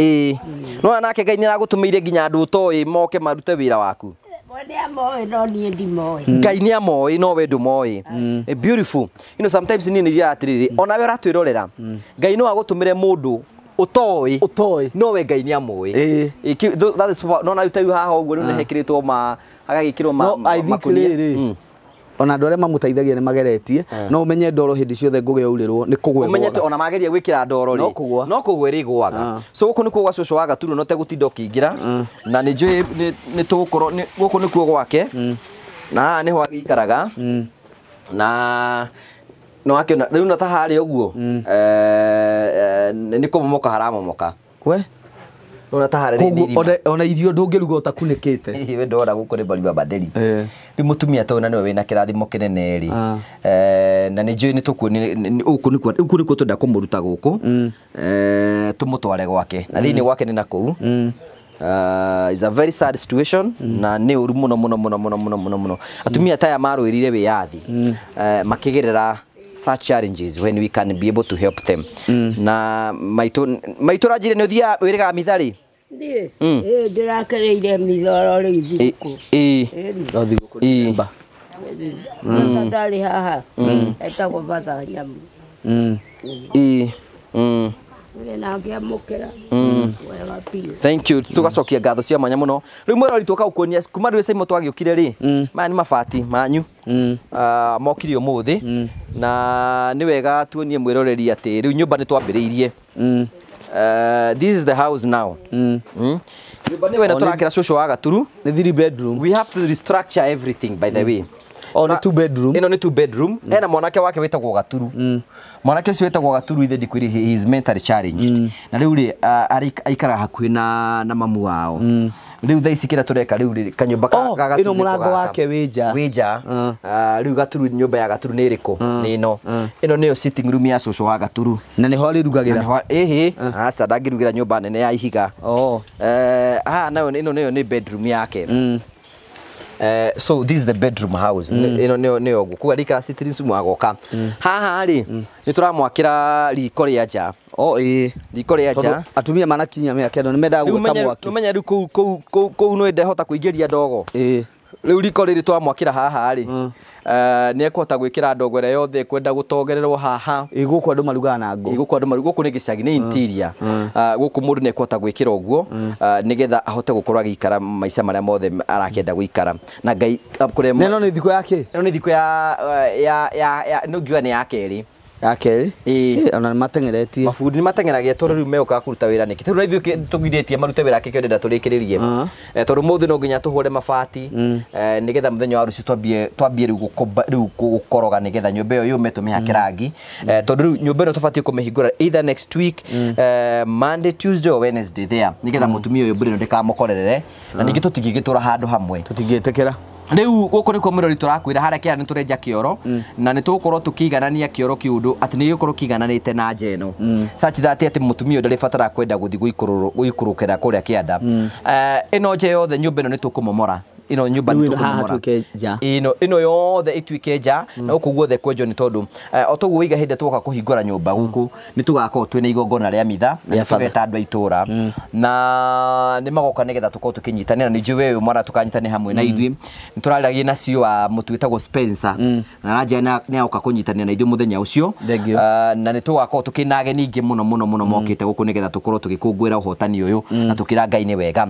No anake Ngai ni aragutumiire nginya andu utoi moke marute wira waku. Mwadi amoe no nie ndimoe. Ngai ni amoe no we ndumoe. Beautiful. You know sometimes ni niria atiriri ona we ratwirorera. Ngai no agutumire mundu utoi no we Ngai ni amoe. That is no na utai haha uguo ni hekiritwo ma agagikirwo ma makuni. Ona ndore mamutaithagia ni mageretie no umenye ndoro hindi ciothe ngugeurirwo ni kugwe umenyete ona mageria gwikira ndoro ri no kugwe ri gwaga so guku ni kuo cucu wa Gaturu no te gutinda ukiingira na ni njui ni tugukorwo guku ni kuo gwake na ni ho agikaraga na no akiona riu no ta hari uguo ni kumomoka haramomoka we ona ta hari ni ona irio ndungiruga utakunikite we ndora guku ni bari batheri ni mutumia to na niwe wina kirathimo kinene ri na ni njui ni tukuoni uku ni ko tunda kumuruta guku tumutware gwake na thiini gwake ni naku is a very sad situation na ni uru muno atumia taya marwirire wiyathi makigerera such challenges when we can be able to help them na maitura njire ni uthia wiriga mithari ndirakereire mithoro riu thiguku thiguku ndari haha etagwo batha nyamu na ngiamukira wega piu thank you tugacokia ngatho cia mwanya muno riu mwirori tuka ukonia kuma riu Saimo twagiukire ri maya ni mabati manyu mokiri umuthi na ni wega tuonie mwiroreri ati riu nyumba ni twambiriirie this is the house now nyumba ni wena turakira cucu wa Gaturu ni 3 bedroom we have to restructure everything by the way ni 2 bedroom ino ni 2 bedroom ena mwanake wake wetagwo Gaturu mwanake ucio wetagwo Gaturu ithe ndikwiri he is mentally challenged na riu ri aikara hakuhi na mamu wao riu thaa ici kira tureka riu kanyumba ga Gaturu ino murango wake wija riu Gaturu nyumba ya Gaturu ni iriku ni ino niyo sitting room ya cucu wa Gaturu na ni ho rirugagira asa ndangirugira nyumba nene ya ihiga nayo ino ni bedroom yake so this is the bedroom house ni ogu kuga rika sitting room agoka haha ri ni turamwakira riko ria nja riko ria nja atumia manakinya me akendo ni menda gwika mwaki umenya ri ku no ndehota kuingiria ndogo riu riko riri turamwakira haha ri ni ekota gwikira ndogo ire yothe kwenda gutogererwo haha guku andu marugaga na ngo guku andu marugaga guku ni gicagi ni interior guku mundu ni ekota gwikira uguo nigetha ahote gukorwa gikara maica maria mothe arakenda gwikara na Ngai kure neno ni thiko yake neno ni thiko ya no ngiwa ni yake ri yake ona matengeretie mabundi ni matengeragia tondu riu meoka kuruta wira niki tondu ithuĩ tũgirĩtie marute wĩra kĩkĩo ndenda tũrĩkĩrĩrie tondu mũthĩ no nginya tũhũre mabati nigetha mũthenya wa rũciũ twambie rĩu gũkoroga nigetha nyũmba ĩyo yume tũmĩhake rangi tondu riu nyũmba ĩno tũbatiĩ kũmĩhingũra either next week Monday Tuesday or Wednesday there nigetha mũtumia ũyũ mbũrĩ ndĩkamũkorerere na ningĩ tũtingĩgĩtũra handũ hamwe tũtingĩtĩkĩra riu guku niko mwirori turakwira haria kia ni turenja kioro na ni tugukorwo tukiganania kioro kiundu ati ni gukorwo kigananite na njeno such that ati mutumia ndari fatara kwenda guthi guikurukira kuria kianda ino nje yothe nyumba ino ni tukumomora ino nyumba Rĩu nĩ haha tũkũmomora tuĩke nja. ino yothe ituĩke nja na gũkũ guothe kwenjwo nĩ tondũ o toguo waiga hĩndĩ tũgoka kũhingũra nyũmba gũkũ nĩ tũgakorwo twĩna igongona rĩa mitha na nĩ tũgeta andũ a itũra na nĩ magoka nĩgetha tũkorwo tũkĩnyitanĩra na nĩnjũĩ we mwana tũkanyitanĩra hamwe na ithuĩ nĩ tũraragia na cio wa mũtu wĩtagwo Spencer na Raja nĩ agoka kũnyitanĩra na ithuĩ mũthenya ũcio na nĩ tũgakorwo tũkĩna ageni ingĩ mũno mokĩte gũkũ nĩgetha tũkorwo tũgĩkũngũĩra ũhotani ũyũ na tũkĩra Ngai nĩ wega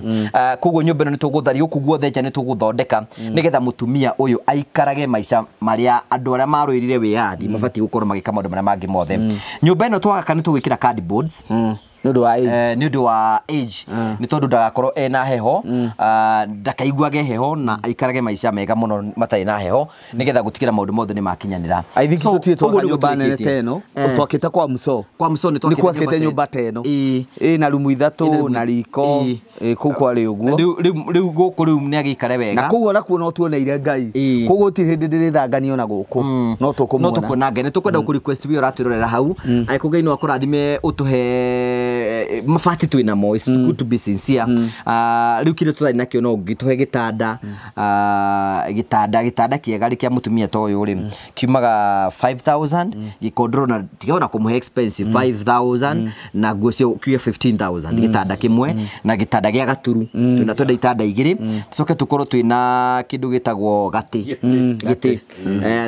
koguo nyũmba ĩno nĩ tũgũtharia gũkũ guothe nja nĩ tũgũthondeka nĩgetha mũtumia ũyũ aikarage maica marĩa andũ arĩa marũĩrire wĩyathi mabatiĩ gũkorwo magĩka maũndũ marĩa mangĩ mothe nyũmba ĩno twagaka nĩ tũgwĩkĩra cardboards nĩ ũndũ wa age nĩ tondũ ndagakorwo ena heho ndakaiguage heho na aikarage maica mega mũno matarĩ na heho nĩgetha gũtigĩra maũndũ mothe nĩ makinyanĩra I think tũtirĩ twaka nyũmba nene ta ĩno twakĩte kwa Muso nĩ twakĩte nyũmba ta ĩno ĩna rumu ithatũ na riko kũu kwarĩ ũguo rĩu gũkũ rĩu nĩ agĩikare wega na kũu nakuo no tuoneire Ngai kũguo gũtirĩ hĩndĩ ndĩrĩthanganio na gũkũ no tũkũmuona Ngai nĩ tũkwenda gũkũ request we ũratwĩrorera hau angĩkorwo Ngai no akũrathime ũtũhe mabati twĩna mo it's good to be sincere rĩu kĩrĩa tũtarĩ nakĩo no ngĩtũhe gĩtanda kĩega kĩa mũtumia ta ũyũ rĩ kiumaga 5000 gĩkondoro na tigana kũmũhe expensive 5000 na nguo cio kiuga 15000 gĩtanda kĩmwe na gĩtanda gĩa gaturu twĩna twenda itanda igĩrĩ tũcoke tũkorwo twĩna kĩndũ gĩtagwo gĩtĩ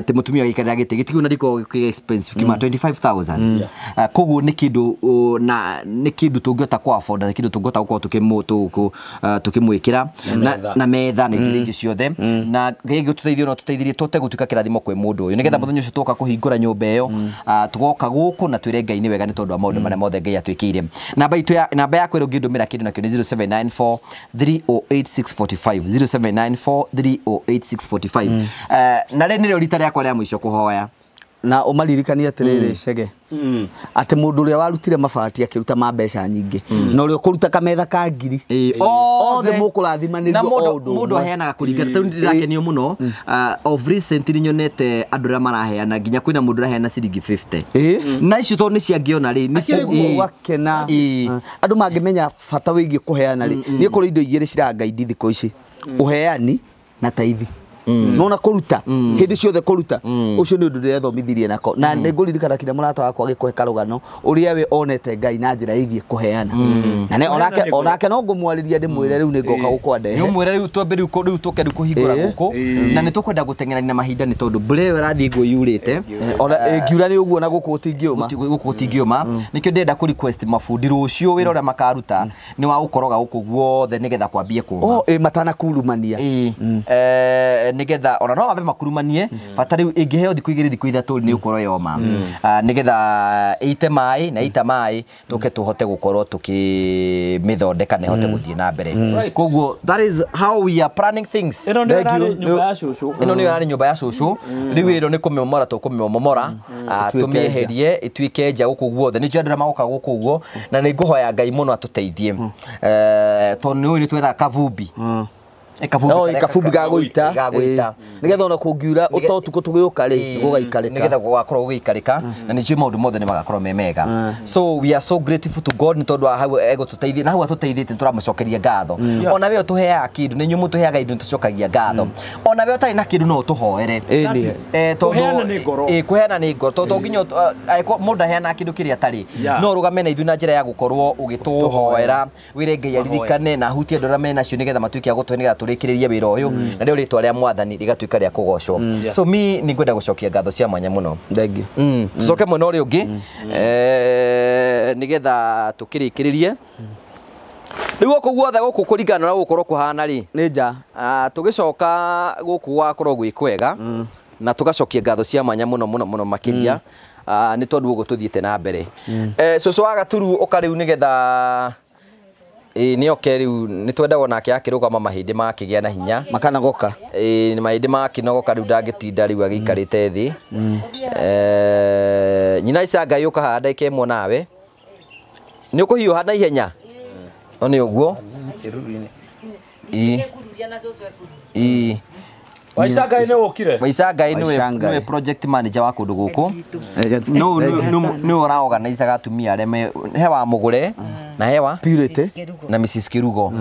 te mũtumia gĩikarĩra gĩtĩ na riko expensive kima 25000 koguo nĩ kĩndũ nĩ kĩndũ tũngĩhota kwa afford nĩ kĩndũ tũngĩhota gũkorwo tukĩmwĩkĩra na metha na indo ingĩ ciothe na Ngai gĩtũteithie no tũteithĩrie tũte gũtuĩka kĩrathimo kwĩ mũndũ ũyũ nĩgetha mũthenya ũcio tũgoka kũhingũra nyũmba ĩyo tũgoka gũkũ na twĩre Ngai nĩ wega nĩ tondũ wa maũndũ marĩa mothe Ngai atwĩkĩire namba yakwa ĩrĩa ũngĩndũmĩra kĩndũ nakĩo nĩ 0794 308 645 0794 308 645 na rĩrĩ nĩrĩo rita rĩakwa rĩa mũico kũhoya na ũmaririkanie atĩrĩrĩ Chege atĩ mũndũ ũrĩa warutire mabati akĩruta mbeca nyingĩ na ũrĩa ũkũruta kametha ka ngiri othe mũkũrathimanĩrio mũndũ aheanaga kũringana tondũ ndĩrakenio mũno of recent nyonete andũ arĩa maraheana nginya kwĩna mũndũ ũraheana ciringi 50 na icio tondũ nĩ ciangĩona rĩ wakena andũ mangĩmenya bata wĩgiĩ kũheana rĩ nĩ kũrĩ indo igĩrĩ cirangaidi thikũ ici ũheani na taithi nona kũruta hĩndĩ ciothe kũruta ũcio nĩ ũndũ ndĩrethomithirie nako na nĩngũririkana kinya mũrata wakwa agĩkũhe karũgano ũrĩa we onete Ngai na njĩra ĩgiĩ kũheana na onake no ngũmwarĩria ndĩmwĩre rĩu nĩ ngoka gũkwa ndehe mwĩre rĩu twambe rĩu tũke kũhingũra gũkũ na nĩ tũkwenda gũteng'erania na mahinda nĩ tondũ mbura ĩyo ĩrathiĩ nguo yurĩte ona ngiura nĩ ũguo na gũkũ gũtingĩũma nĩkĩo ndĩrenda kũ request mabundi rũciũ wĩra ũrĩa makaruta nĩ wa gũkoroga gũkũ guothe nĩgetha kwambie kũma matanakurumania nĩgetha ona no ambe makurumanie bata rĩu ĩngĩheo thikũ igĩrĩ thikũ ithatũ nĩ ũkorwo yoma nĩgetha ĩite maĩ na ĩita maĩ tũke tũhote gũkorwo tũkĩmĩthondeka na ĩhote gũthiĩ na mbere koguo that is how we are planning things ĩno nĩ yarĩ nyũmba ya cũcũ rĩu ĩno nĩ kũmĩmomora tũkũmĩmomora tũmĩeherie ĩtuĩke nja gũkũ guothe nĩ njũĩ andũ magoka gũkũ ũguo na nĩ ngũhoya Ngai mũno atũteithie tondũ nĩ twethaga kavumbi ikabumbi gagũita nĩgetha ona kũngiura ũtotukũ tũgĩũka rĩ gũgaikarĩka nĩgetha gũgakorwo gũgĩikarĩka na nĩnjũĩ maũndũ mothe nĩ magakorwo me mega so we are so grateful to God nĩ tondũ wa hau egũtũteithia na hau atũteithĩtie tũramũcokeria ngatho ona we ũtũheaga kĩndũ nĩ inyuĩ mũtũheaga indo nĩtũcokagia ngatho ona we ũtarĩ na kĩndũ no ũtũhoere kũheana nĩ ngoro tondũ nginya mũndũ aheana kĩndũ kĩrĩa atarĩ no ũrũgame na ithuĩ na njĩra ya gũkorwo ũgĩtũhoera wĩre Ngai aririkane na hutie andũ arĩa menacio nĩgetha matuĩke a gũtũhe nĩgetha tũrĩkĩrĩrie wĩra ũyũ na rĩu rĩtwa rĩa Mwathani rĩgatuĩka rĩa kũgocwo so mi nĩ ngwenda gũcokia ngatho cia mwanya mũno thengiũ tũcoke mwena ũrĩa ũngĩ nĩgetha tũkĩrĩkĩrĩrie rĩu gũkũ guothe gũkũ kũringana na gũkorwo kũhana rĩ nĩ nja tũgĩcoka gũkũ gũgakorwo gwĩ kwega na tũgacokia ngatho cia mwanya mũno makĩria nĩ tondũ ũguo tũthiĩte na mbere cũcũ wa Gaturu ũka rĩu nĩgetha nĩ oke rĩu nĩ twendaga nake akĩrũgama mahĩndĩ makĩgĩa na hinya makanagoka mahĩndĩ makĩnogoka rĩu ndangĩtinda rĩu agĩikarĩte thĩ nyina Icanga yũka haha ndagĩka ĩmwe nawe nĩ ũkũhiũha na ihenya no nĩ ũguo Waisangai nĩ ũkire Waisangai nĩwe project manager wa kũndũ gũkũ no nĩ ũra organize atumia arĩa he wa mũgũre na hewa Purity na Mrs Kirugo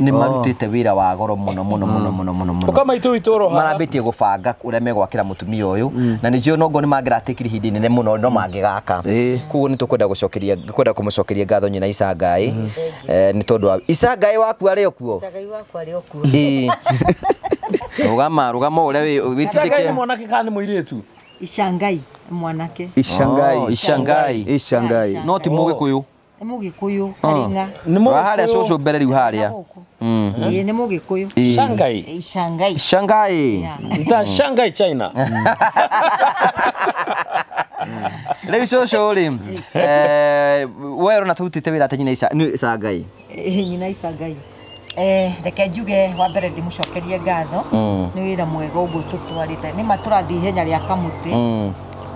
ni marutite wira wa goro muno Kama itu itoro marabitie gubanga uria megwakira mutumia uyu na nijio nongo ni mangratikiri hindi nene muno no mangigaka kuguo ni tukwenda kumucokeria ngatho nyina Isangai ni tondu wa Isangai waku ari okuo rugama uria witithike mwanake kana muiretu Isangai mwanake Isangai no ti Mugikuyu Mugikuyu haringa ni haria coco mbere riu haria ni Mugikuyu Shanghai ita Shanghai China riu coco ri we rona tutite wira ta nyina Isangai nyina Isangai reke njuge wa mbere ndimucokerie ngatho ni wira mwega uguo tutwarite ni maturathi ihenya ria kamuti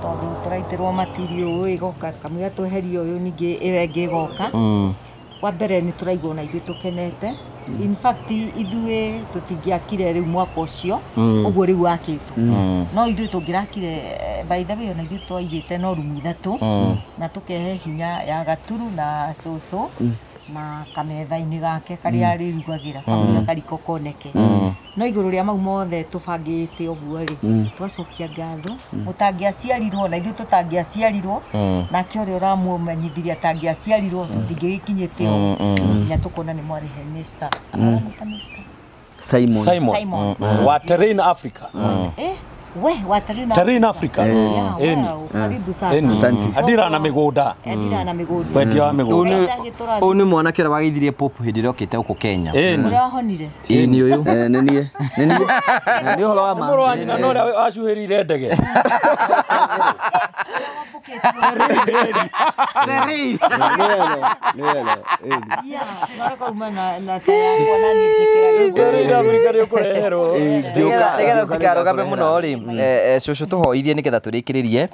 tondu turaitirwo matiri uyu igoka kamwe tweherio uyu ningi iwengi igoka wa mbere ni turaigwa na ithuĩ tukenete in fact ithuĩ tutingiakire riu mwaka ucio uguo riu wakitwo no ithuĩ tungirakire by the way na ithuĩ twaigĩte no rumu ithatu na tukehe hinya ya Gaturu na Cucu na kametha-ini gake karia rirugagira kamwe kariko koneke no iguru ria mau mothe tubangite uguo ri twacokia ngatho mutangiaciarirwo na ithuĩ tutangiaciarirwo nake ũrĩa ũramumenyithirie atangiaciarirwo tutingĩkinyĩte nya tukona ni mwari Mr. Simon wa Terrain Africa we wa Terrain Africa karibu sana adira na migunda kwendia wa migunda uyu ni mwanake ũrĩa wageithirie Pope hindi ĩrĩa ũkĩte gũkũ Kenya ũrĩa wahonire ni uyu ni horo wa mũrũ wa nyina no ũrĩa wacuhĩrire ndege nigetha tikarugambe muno ri cucu tuhoithie nigetha turikiririe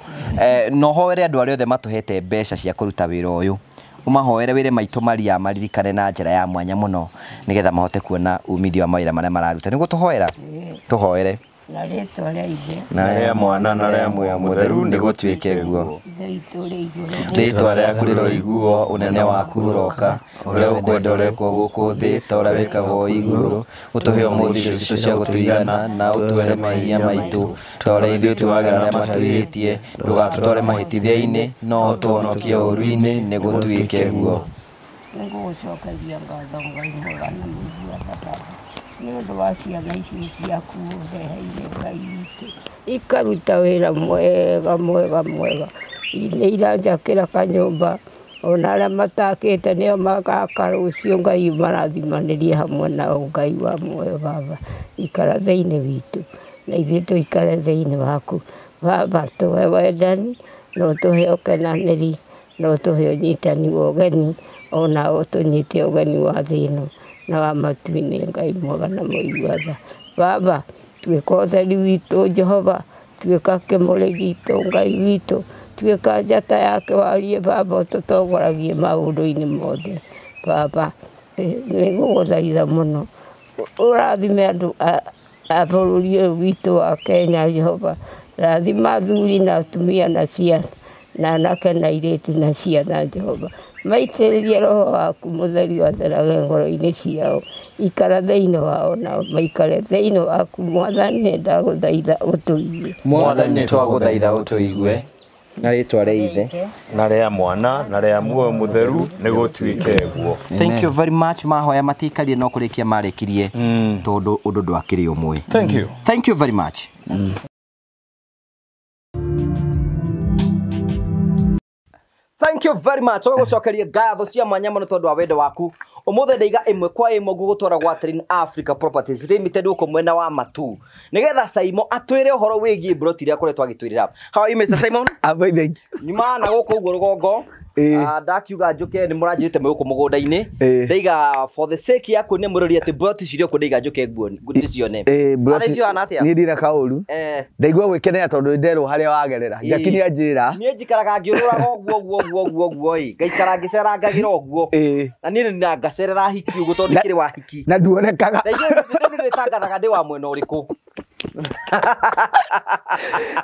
no hoere andu aria othe matuhete mbeca cia kuruta wira uyu umahoere wire maitu maria maririkane na njira ya mwanya muno nigetha mahote kuona umithio wa mawira maria mararuta niguo tuhoera tuhoere na rĩtwa rĩa Ithe na rĩa Mwana na rĩa Muoyo Mũtheru nĩgũtuĩke guo rĩtwa rĩaku rĩroiguo ũnene waku ũroka ũrĩa ũkwenda ũrekwo gũkũ thĩ ta ũrĩa wĩkagwo igũrũ ũtũhe ũmũthĩ irio citũ cia gũtũigana na ũtwere mahia maitũ ta ũrĩa ithuĩ twagera arĩa matwĩhĩtie ndũgatũtware mahĩtithia-inĩ no ũtũhonokie ũũru-inĩ nĩgũtuĩke guo nĩngũgũcokeria ngatho Ngai mwega na Mũigi wa Thabatũ nĩ ũndũ wa ciana ici ciaku ũreheire Ngai witũ ikaruta wĩra mwega nĩ iranjakĩra kanyũmba ona arĩa matakĩte nĩo magaka rũciũ Ngai marathimanĩrie hamwe nao Ngai wa muoyo Baba ikara thĩinĩ witũ na ithuĩ tũikare thĩinĩ waku Baba tũhe wendani na ũtũhe ũkenanĩri na ũtũhe ũnyitani wa ũgeni ona ũtũnyite ũgeni wa thĩ ĩno na wa matu-inĩ Ngai mwega na Mũigi wa tha Baba tuĩka ũtheri witũ Jehova tuĩka kĩmũrĩ gitũ Ngai witũ tuĩka njata yake warie Baba ũtũtongoragie maũndũ-inĩ mothe Baba nĩngũgũthaitha mũno ũrathime andũ a bũrũri ũyũ witũ wa Kenya Jehova rathima athuri na atumia na ciana na anake na airĩtu na ciana Jehova maitĩrĩrie roho waku mũtheri watherage ngoro-inĩ ciao ikara thĩinĩ wao na maikare thĩinĩ waku Mwathani ndagũthaitha ũtũigue Mwathani nĩtwagũthaitha ũtũigue na rĩtwa rĩa Ithe na rĩa Mwana na rĩa Muoyo Mũtheru nĩgũtuĩke guo. Thank you very much mahoya matikarie no kũrĩkia marĩkirie tondũ ũndũ ndwakĩrĩ ũmwe. Thank you very much. Thank you very much. Tũgũcokeria ngatho cia mwanya mũno tondũ wa wendo waku. Ũmũthĩ ndaiga ĩmwe kwa ĩmwe ngũgũtwara gwa Terrain Africa Properties Limited gũkũ mwena wa Matu. Nĩgetha Simon atwĩre ũhoro wĩgiĩ broti ĩrĩa akoretwo agĩtwĩrĩra. How are you Mr. Simon? Thank you. Nĩ maana gũkũ ũguo rũgongo. Ndakiuga njuke nĩ mũranjĩte mwĩgũkũ mũgũnda-inĩ. Ndaiga for the sake ya kuonia mũrori atĩ broti cirio kũ ndaiga njuke nguo ndĩcione. Broti cio hana atĩa? Niĩ ndira kaũru. Ndaigua gwĩkenera tondũ nderwo harĩa wagerera. Njakinya njĩra. Niĩ njikaraga ngĩũrũraga ũguo ngaikara ngĩcerangagĩra ũguo. Na niĩ nĩ ngacerera hiki ũguo tondũ kĩrĩ wa hiki. Na nduonekaga. Ndaigua nĩ tangathaga ndĩ wa mwena ũrĩkũ.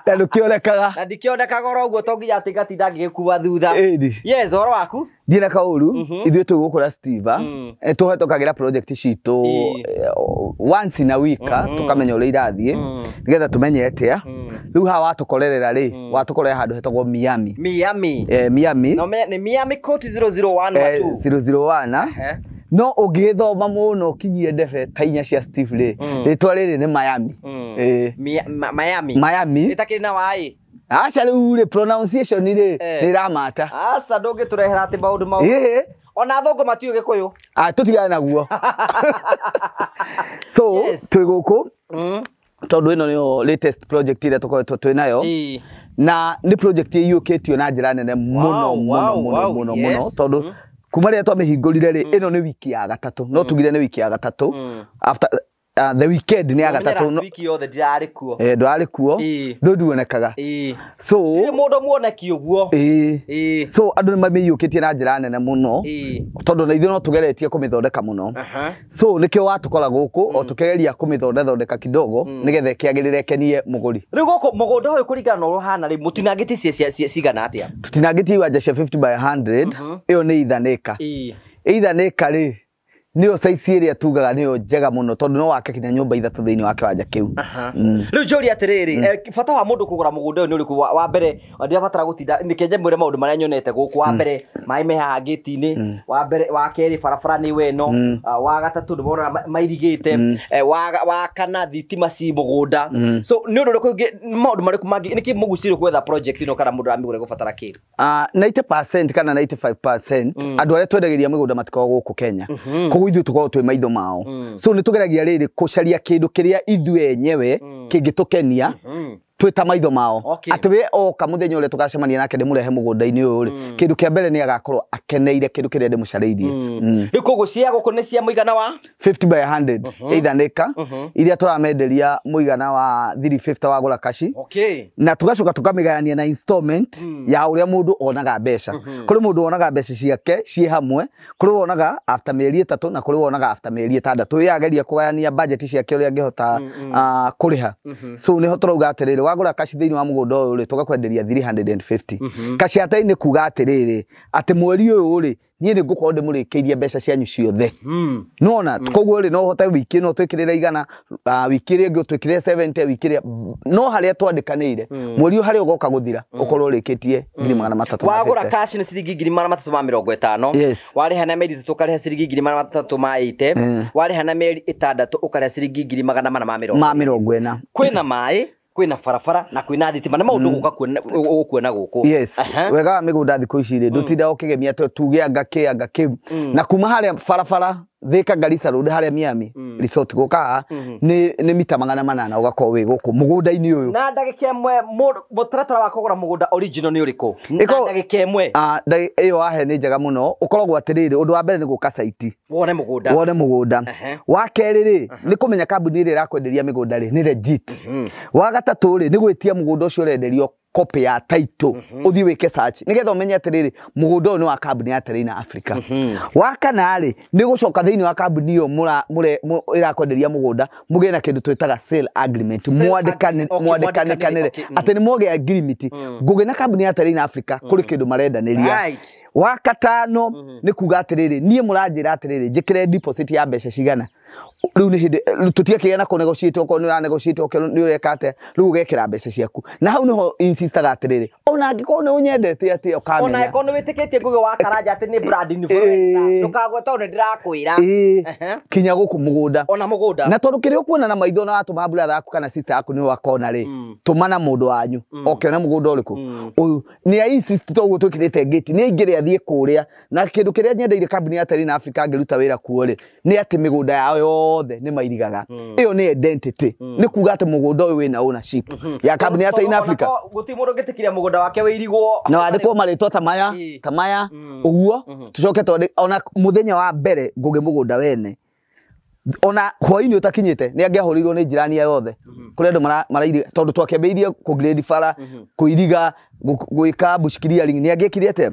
Na ndukionekaga. Na ndikionekaga oro uguo to nginya ati gatinda ngikuwa thutha. Ĩni. Yes, oro waku. Ndina kauru ithuĩ tũgũkũra Steve tũhetũkagĩra project citũ once in a week tũkamenya ũrĩa irathiĩ nĩgetha tũmenye atĩa rĩu haha watũkorerera rĩ watũkorera handũ hetagwo Miami Miami no nĩ Miami Court 001 001 no ũngĩthoma mũno kinyie ndebe ta inya cia Steve rĩ rĩtwa rĩrĩ nĩ Miami Miami ĩtakĩrĩ na waĩ aca rĩu rĩ pronunciation rĩ nĩramata aca ndũngĩtũrehera atĩ maũndũ mau ona thũngũ matiũĩ Gĩkũyũ tũtigane naguo so twĩ gũkũ tondũ ĩno nĩyo latest project ĩrĩa tũkoretwo twĩ nayo na nĩ project ĩiyũkĩtio na njĩra nene mũno tondũ kuma rĩrĩa twamĩhingũrire rĩ ĩno nĩ wiki ya gatatũ no tugire nĩ wiki ya gatatũ after the weekend ni agatatu no wiki yothe ndirarĩ kuo ndwarĩ kuo ndũnduonekaga so nĩ mũndũ muoneki ũguo so andũ nĩmamĩiyũkĩtie na njĩra nene mũno tondũ na ithuĩ no tũgeretie kũmĩthondeka mũno so nĩkĩo watũkora gũkũ o tũkegeria kũmĩthondeka kidogo nĩgetha ĩkĩagĩrĩre kenie mũgũri rĩu gũkũ mũgũnda ũyũ kũringana na ũhana rĩ mũtinangĩtie cigana atĩa tũtinangĩtie iwanja cia 50 by 100 ĩyo nĩ ithanĩka ithanĩka rĩ niyo size ĩrĩa tugaga niyo njega mũno tondu no wake kinya nyũmba ithatũ thĩinĩ wa kĩwanja kĩu rĩu njũri atĩrĩrĩ bata wa mũndũ kũgũra mũgũnda ũyũ nĩ ũrĩkũ wa mbere ndĩrabatara gũtinda nĩkenje mwĩre maũndũ marĩa nyonete gũkũ wa mbere maĩ me haha gĩti-inĩ wa mbere wa kerĩ barabara nĩ weno wa gatatũ ndĩrona mairigĩte wa kana thitima ci mũgũnda so nĩ ũndũ ũrĩkũ maũndũ marĩkũ mangĩ nĩkĩ mũgucĩrĩrio gwetha project ĩno kana mũndũ aramĩgũra gũbatara kĩ 90% kana 95% andũ arĩa twendagĩria mĩgũnda matikoragwo gũkũ Kenya ithuĩ tukorwo twĩ maitho mao so nĩ tũgeragia rĩrĩ kũcaria kĩndũ kĩrĩa ithuĩ enyewe kĩngĩtũkenia twĩ ta maitho mao atĩ we oka mũthenya ũrĩa tũgacemania nake ndĩmũrehe mũgũnda-inĩ ũyũ rĩ kĩndũ kĩa mbere nĩ agakorwo akeneire kĩndũ kĩrĩa ndĩmũcarĩirie rĩu koguo cia gũkũ nĩ cia mũigana wa 50 by 100 ithanĩka iria tũramenderia mũigana wa 350 wagũra kashi na tũgacoka tũkamĩgayania na installment ya ũrĩa mũndũ onaga mbeca kũrĩ mũndũ onaga mbeca ciake ciĩ hamwe kũrĩ wonaga after mĩeri 3 na kũrĩ wonaga after mĩeri 6 yageria kũgayania budget ciake ũrĩa angĩhota kũrĩha so nĩho tũrauga atĩrĩrĩ wagũra kashi thĩinĩ wa mũgũnda ũyũ rĩ tũgakwenderia 350 kashi atĩ-inĩ kuga atĩrĩrĩ atĩ mweri ũyũ rĩ niĩ nĩ ngũkorwo ndĩmũrĩkĩirie mbeca cianyu ciothe nona koguo rĩ no ũhote wiki ĩno twĩkĩrĩre igana wiki ĩrĩa ĩngĩ twĩkĩrĩre 70 wiki ĩrĩa no harĩa twandĩkanĩire mweri ũyũ harĩa ũgoka gũthira ũkorwo ũrĩkĩtie 3,350 wagũra kashi nĩ ciringi 3,350 warĩha na mĩeri 3 ũkarĩha ciringi 3,380 warĩha na mĩeri 6 ũkarĩha ciringi 4,440 kwĩna maĩ kwĩna barabara na kwĩna thitima nĩ maũndũ gũkuona gũkũ yes wega wa mĩgũnda thikũ ici rĩ ndũtinda ũkĩgemia tuge anga kĩu na kuma harĩa barabara Thika Garissa Road harĩa Miami resort gũka nĩ mita 800 ũgakorwo wĩ gũkũ mũgũnda-inĩ ũyũ na ndagĩka ĩmwe mũtaratara wa kũgũra mũgũnda original nĩ ũrĩkũ na ndagĩka ĩmwe ĩyo wahe nĩ njega mũno ũkoragwo atĩrĩrĩ ũndũ wa mbere nĩ gũka site wone mũgũnda wa kerĩ rĩ nĩ kũmenya kambuni ĩrĩa ĩrakwenderia mĩgũnda rĩ nĩ legit wa gatatũ rĩ nĩ gwĩtia mũgũnda ũcio ũrenderio copy ya title uthi weke search nigetha umenye atiriri mũgũnda ũyũ nĩ wa kambuni ya Terrain Africa wa kana rĩ nĩ gũcoka thĩinĩ wa kambuni ĩyo ĩrakwenderia mũgũnda mũgĩe na kĩndũ twĩtaga sale agreement mwandĩkanĩre atĩ nĩ mwogĩa agreement ngũgĩ na kambuni ya Terrain Africa kũrĩ kĩndũ marendanĩria wa katano nĩ kuga atiriri niĩ mũranjĩra atiriri njĩkĩre deposit ya mbeca cigana rĩu nĩ hĩndĩ tũtiakĩgĩa na kũnegotiate okorwo nĩ ũranegotiate okorwo nĩ ũreka atĩa rĩu ũgekĩra mbeca ciaku na hau nĩho insistaga atiriri ona angĩkorwo nĩ ũnyendete atĩ ũkamenya ona angĩkorwo nĩ wĩtĩkĩtie ngũgĩ wa karanja atĩ nĩ brand influencer ndũkagweta ona ndĩrakwĩra kinya gũkũ mũgũnda ona mũgũnda na tondũ kĩrĩa ũkuona na maitho na watũma brother yaku kana sister yaku nĩ wakona rĩ tũmana mũndũ wanyu okĩona mũgũnda ũrĩkũ ũyũ nĩ insist toguo twĩkĩrĩte gate nĩ ingĩrĩ athiĩ kũrĩa na kĩndũ kĩrĩa nyendeire kambuni ya Terrain Africa ngĩruta wĩra kuo rĩ nĩ atĩ mĩgũnda yao yothe nĩ mairigaga ĩyo nĩ identity nĩ kuga atĩ mũgũnda ũyũ wĩna ownership ya kambuni ya Terrain Africa gũtirĩ mũndũ ũngĩtĩkĩria mũgũnda wake wĩirigwo na wandĩkwo marĩtwa ta maya ũguo tũcoke tondũ ona mũthenya wa mbere ngũgĩ mũgũnda wene ona hwainĩ ũtakinyĩte nĩ angĩahũrĩirwo nĩ njirani yothe kũrĩ andũ marairiga tondũ twakĩambĩrĩirie kũ grade bara kũiriga gwĩka bush clearing nĩ angĩkire atĩa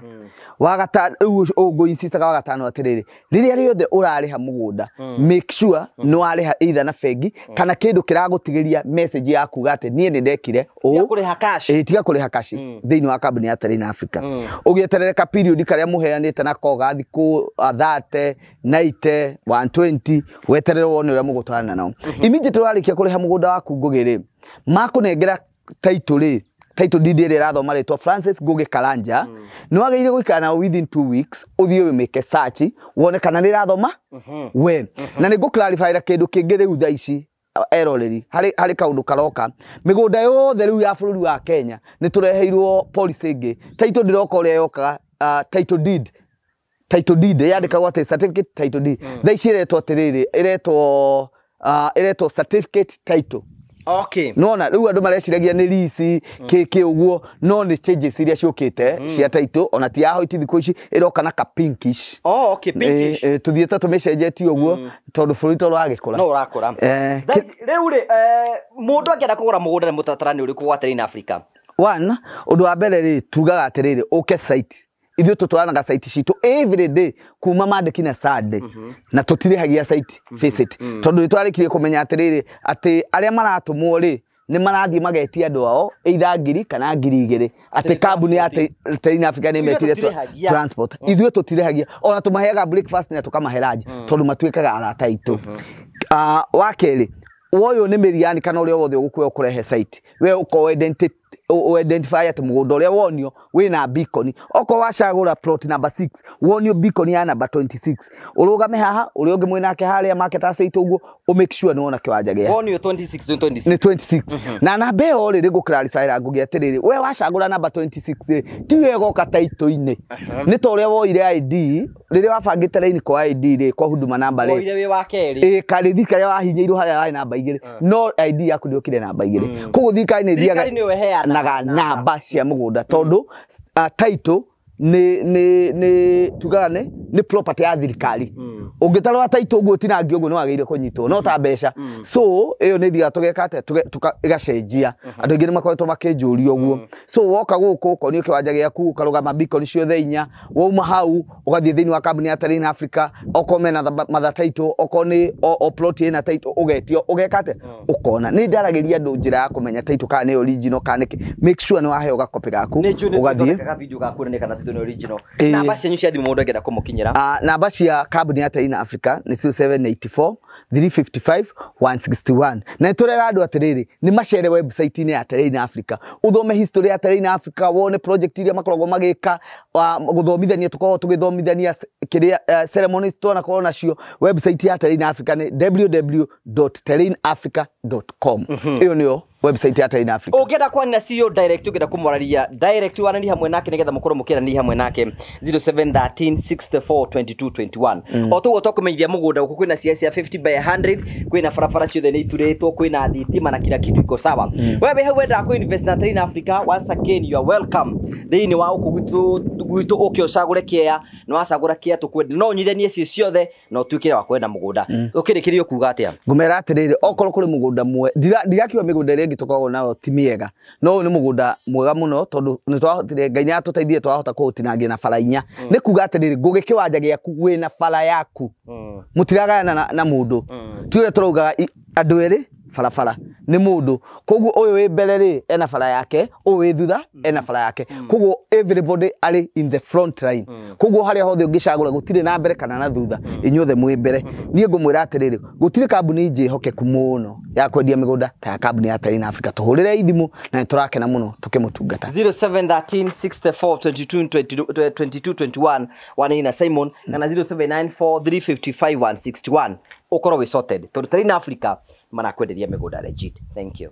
Wagatano ugo insista wagatano atiriri riria riothe urariha mugunda make sure no ariha either na fegi kana kindu kiragutigiria message ya kuga ati nie ni ndekire tiga kuriha cash tiga kuriha cash thiini wa kambuni ya Terrain Africa ugieterereka period karia muheanite na koga thiku 30 90 120 weterere wone uria mugutwarana nao immediately warikia kuriha mugunda waku ngugiri makunengera title deed ire rathoma ritwa Francis Ngugi Karanja no ageire guikana within 2 weeks uthio we make search wone kana ni rathoma we na ni go clarify ra kindu kingi riu tha ici eroreri hari kaundu karoka migunda yothe riu ya bururi wa Kenya ni tureheirwo policy ingi title ndiroka uria yoka title deed yandikagwo ati certificate title deed tha ici iretwo atiriri iretwo certificate title. Okay. Nona riu andu mareciragia ni lease keke uguo no ni changes iria ciukite cia title ona ti yaho itithiko ici iroka na ka pinkish. Oh, okay, pinkish. Tuthiete tumecenjetie uguo tondu burito rwagikura. No urakura. Riu ri mundu akienda kugura mugunda ni mutatarani uriku gwa Terrain Africa. One undu wa mbere ri tugaga atiriri uke site ithio tutwaranaga site citu every day kuma mandiki na Sunday na tutirihagia site visit tondu twarikirie kumenya atiriri ati aria maratumwo ri ni marathie magetia andu ao either ngiri kana ngiri igiri ati kambuni ya Terrain Africa ni metire transport ithio tutirihagia ona tumaheaga breakfast na tukamahe lunch tondu matwikaga arata itu wakeri woyo ni miriani kana uria wothe ugukuya ukurehe site we uko identify at mugunda uria wonio wina beacon oko wacagura plot number 6 wonio beacon ya number 26 urugame haha uri ungi mwinake haria market asite uguo o make sure ni wona kiwanja gia wonio 26 ni 26 na namba yo ri go clarify ra ngugi atiriri we wacagura number 26 ti wego ka title ini ni to uria woire ID riria wabangite line kwa ID ri kwa huduma number ri woire we wa keri karithi karia wahinyirwo haria wa namba igiri no ID yaku ndiokire namba igiri kugu thika ni thiaga naga namba cia mugunda tondu title ni tugane ni property ya thirikari ungitarwa title uguo tinangi uguo no ageire kunyitwo no ta mbeca so iyo ni thiga tugekate tugacenjia andu ingi ni makoretwo makinjuria uguo so woka guku konio kiwanja giaku ukarugama beacon ciothe inya wauma hau ugathie thiini wa kambuni ya Terrain Africa okome na matha title okoni o plot ina title ugetio ugekate ukona ni ndaragiria andu njira ya kumenya title kana ni original kana make sure ni waheo gakopi gaku ugathie video gaku ni kana title ni original namba cia cia thimu mundu angenda kumukinyira namba cia kambuni ya Terrain Africa ni 0784 355 161 na turera andu atiriri ni machere website ni ya Terrain Africa uthome history ya Terrain Africa wone project iria makoragwo magika guthomithania tukorwo tugithomithania kiria ceremonies twana korwo nacio website ya Terrain Africa ni www.terrainafrica.com iyo niyo website ya Terrain Africa ugenda kwa na CEO direct ugenda kumwararia direct wanani hamwe nake nigetha mukoro mukira ni hamwe nake 0713642221 otugo tokumenyithia mugunda guku kwina cia 50 by 100 kwina farafara ciothe ni ituretwo kwina thitima na kila kitu iko sawa wewe hewe wenda ku invest na Terrain Africa once again you are welcome thiini wa guku ukio cagure kia no acagura kia tukwenda no nyithanie cio ciothe no twikire wa kwenda mugunda ukirikirio kuga atia ngumera atiriri okoro kuri mugunda mwe ndigakiwa migunda iri tukoragwo nayo ti miega no ni mugunda mwega muno tondu ni twahotire Ngai nya tuteithie twahota kuhutinangia na fara inya ni kuga atiriri ngugi kiwanja giaku wina fara yaku mutiragana na mundu tiure turugaga andu eri farafara ni mundu koguo uyu wi mbere ri ena fara yake uyu wi thutha ena fara yake koguo everybody ari in the front line koguo haria hothe ungicagura gutire na mbere kana na thutha inyuothe mwi mbere nie ngumwira atiriri gutire kambuni nje hokeku muno ya kwendia migunda ta kambuni ya Terrain Africa tuhurire ithimu na turakena muno tukimutungata 0713642221 wanina Simon na 0794355161 ukoro we sorted to Terrain Africa mana kwenderia migunda legit. Thank you.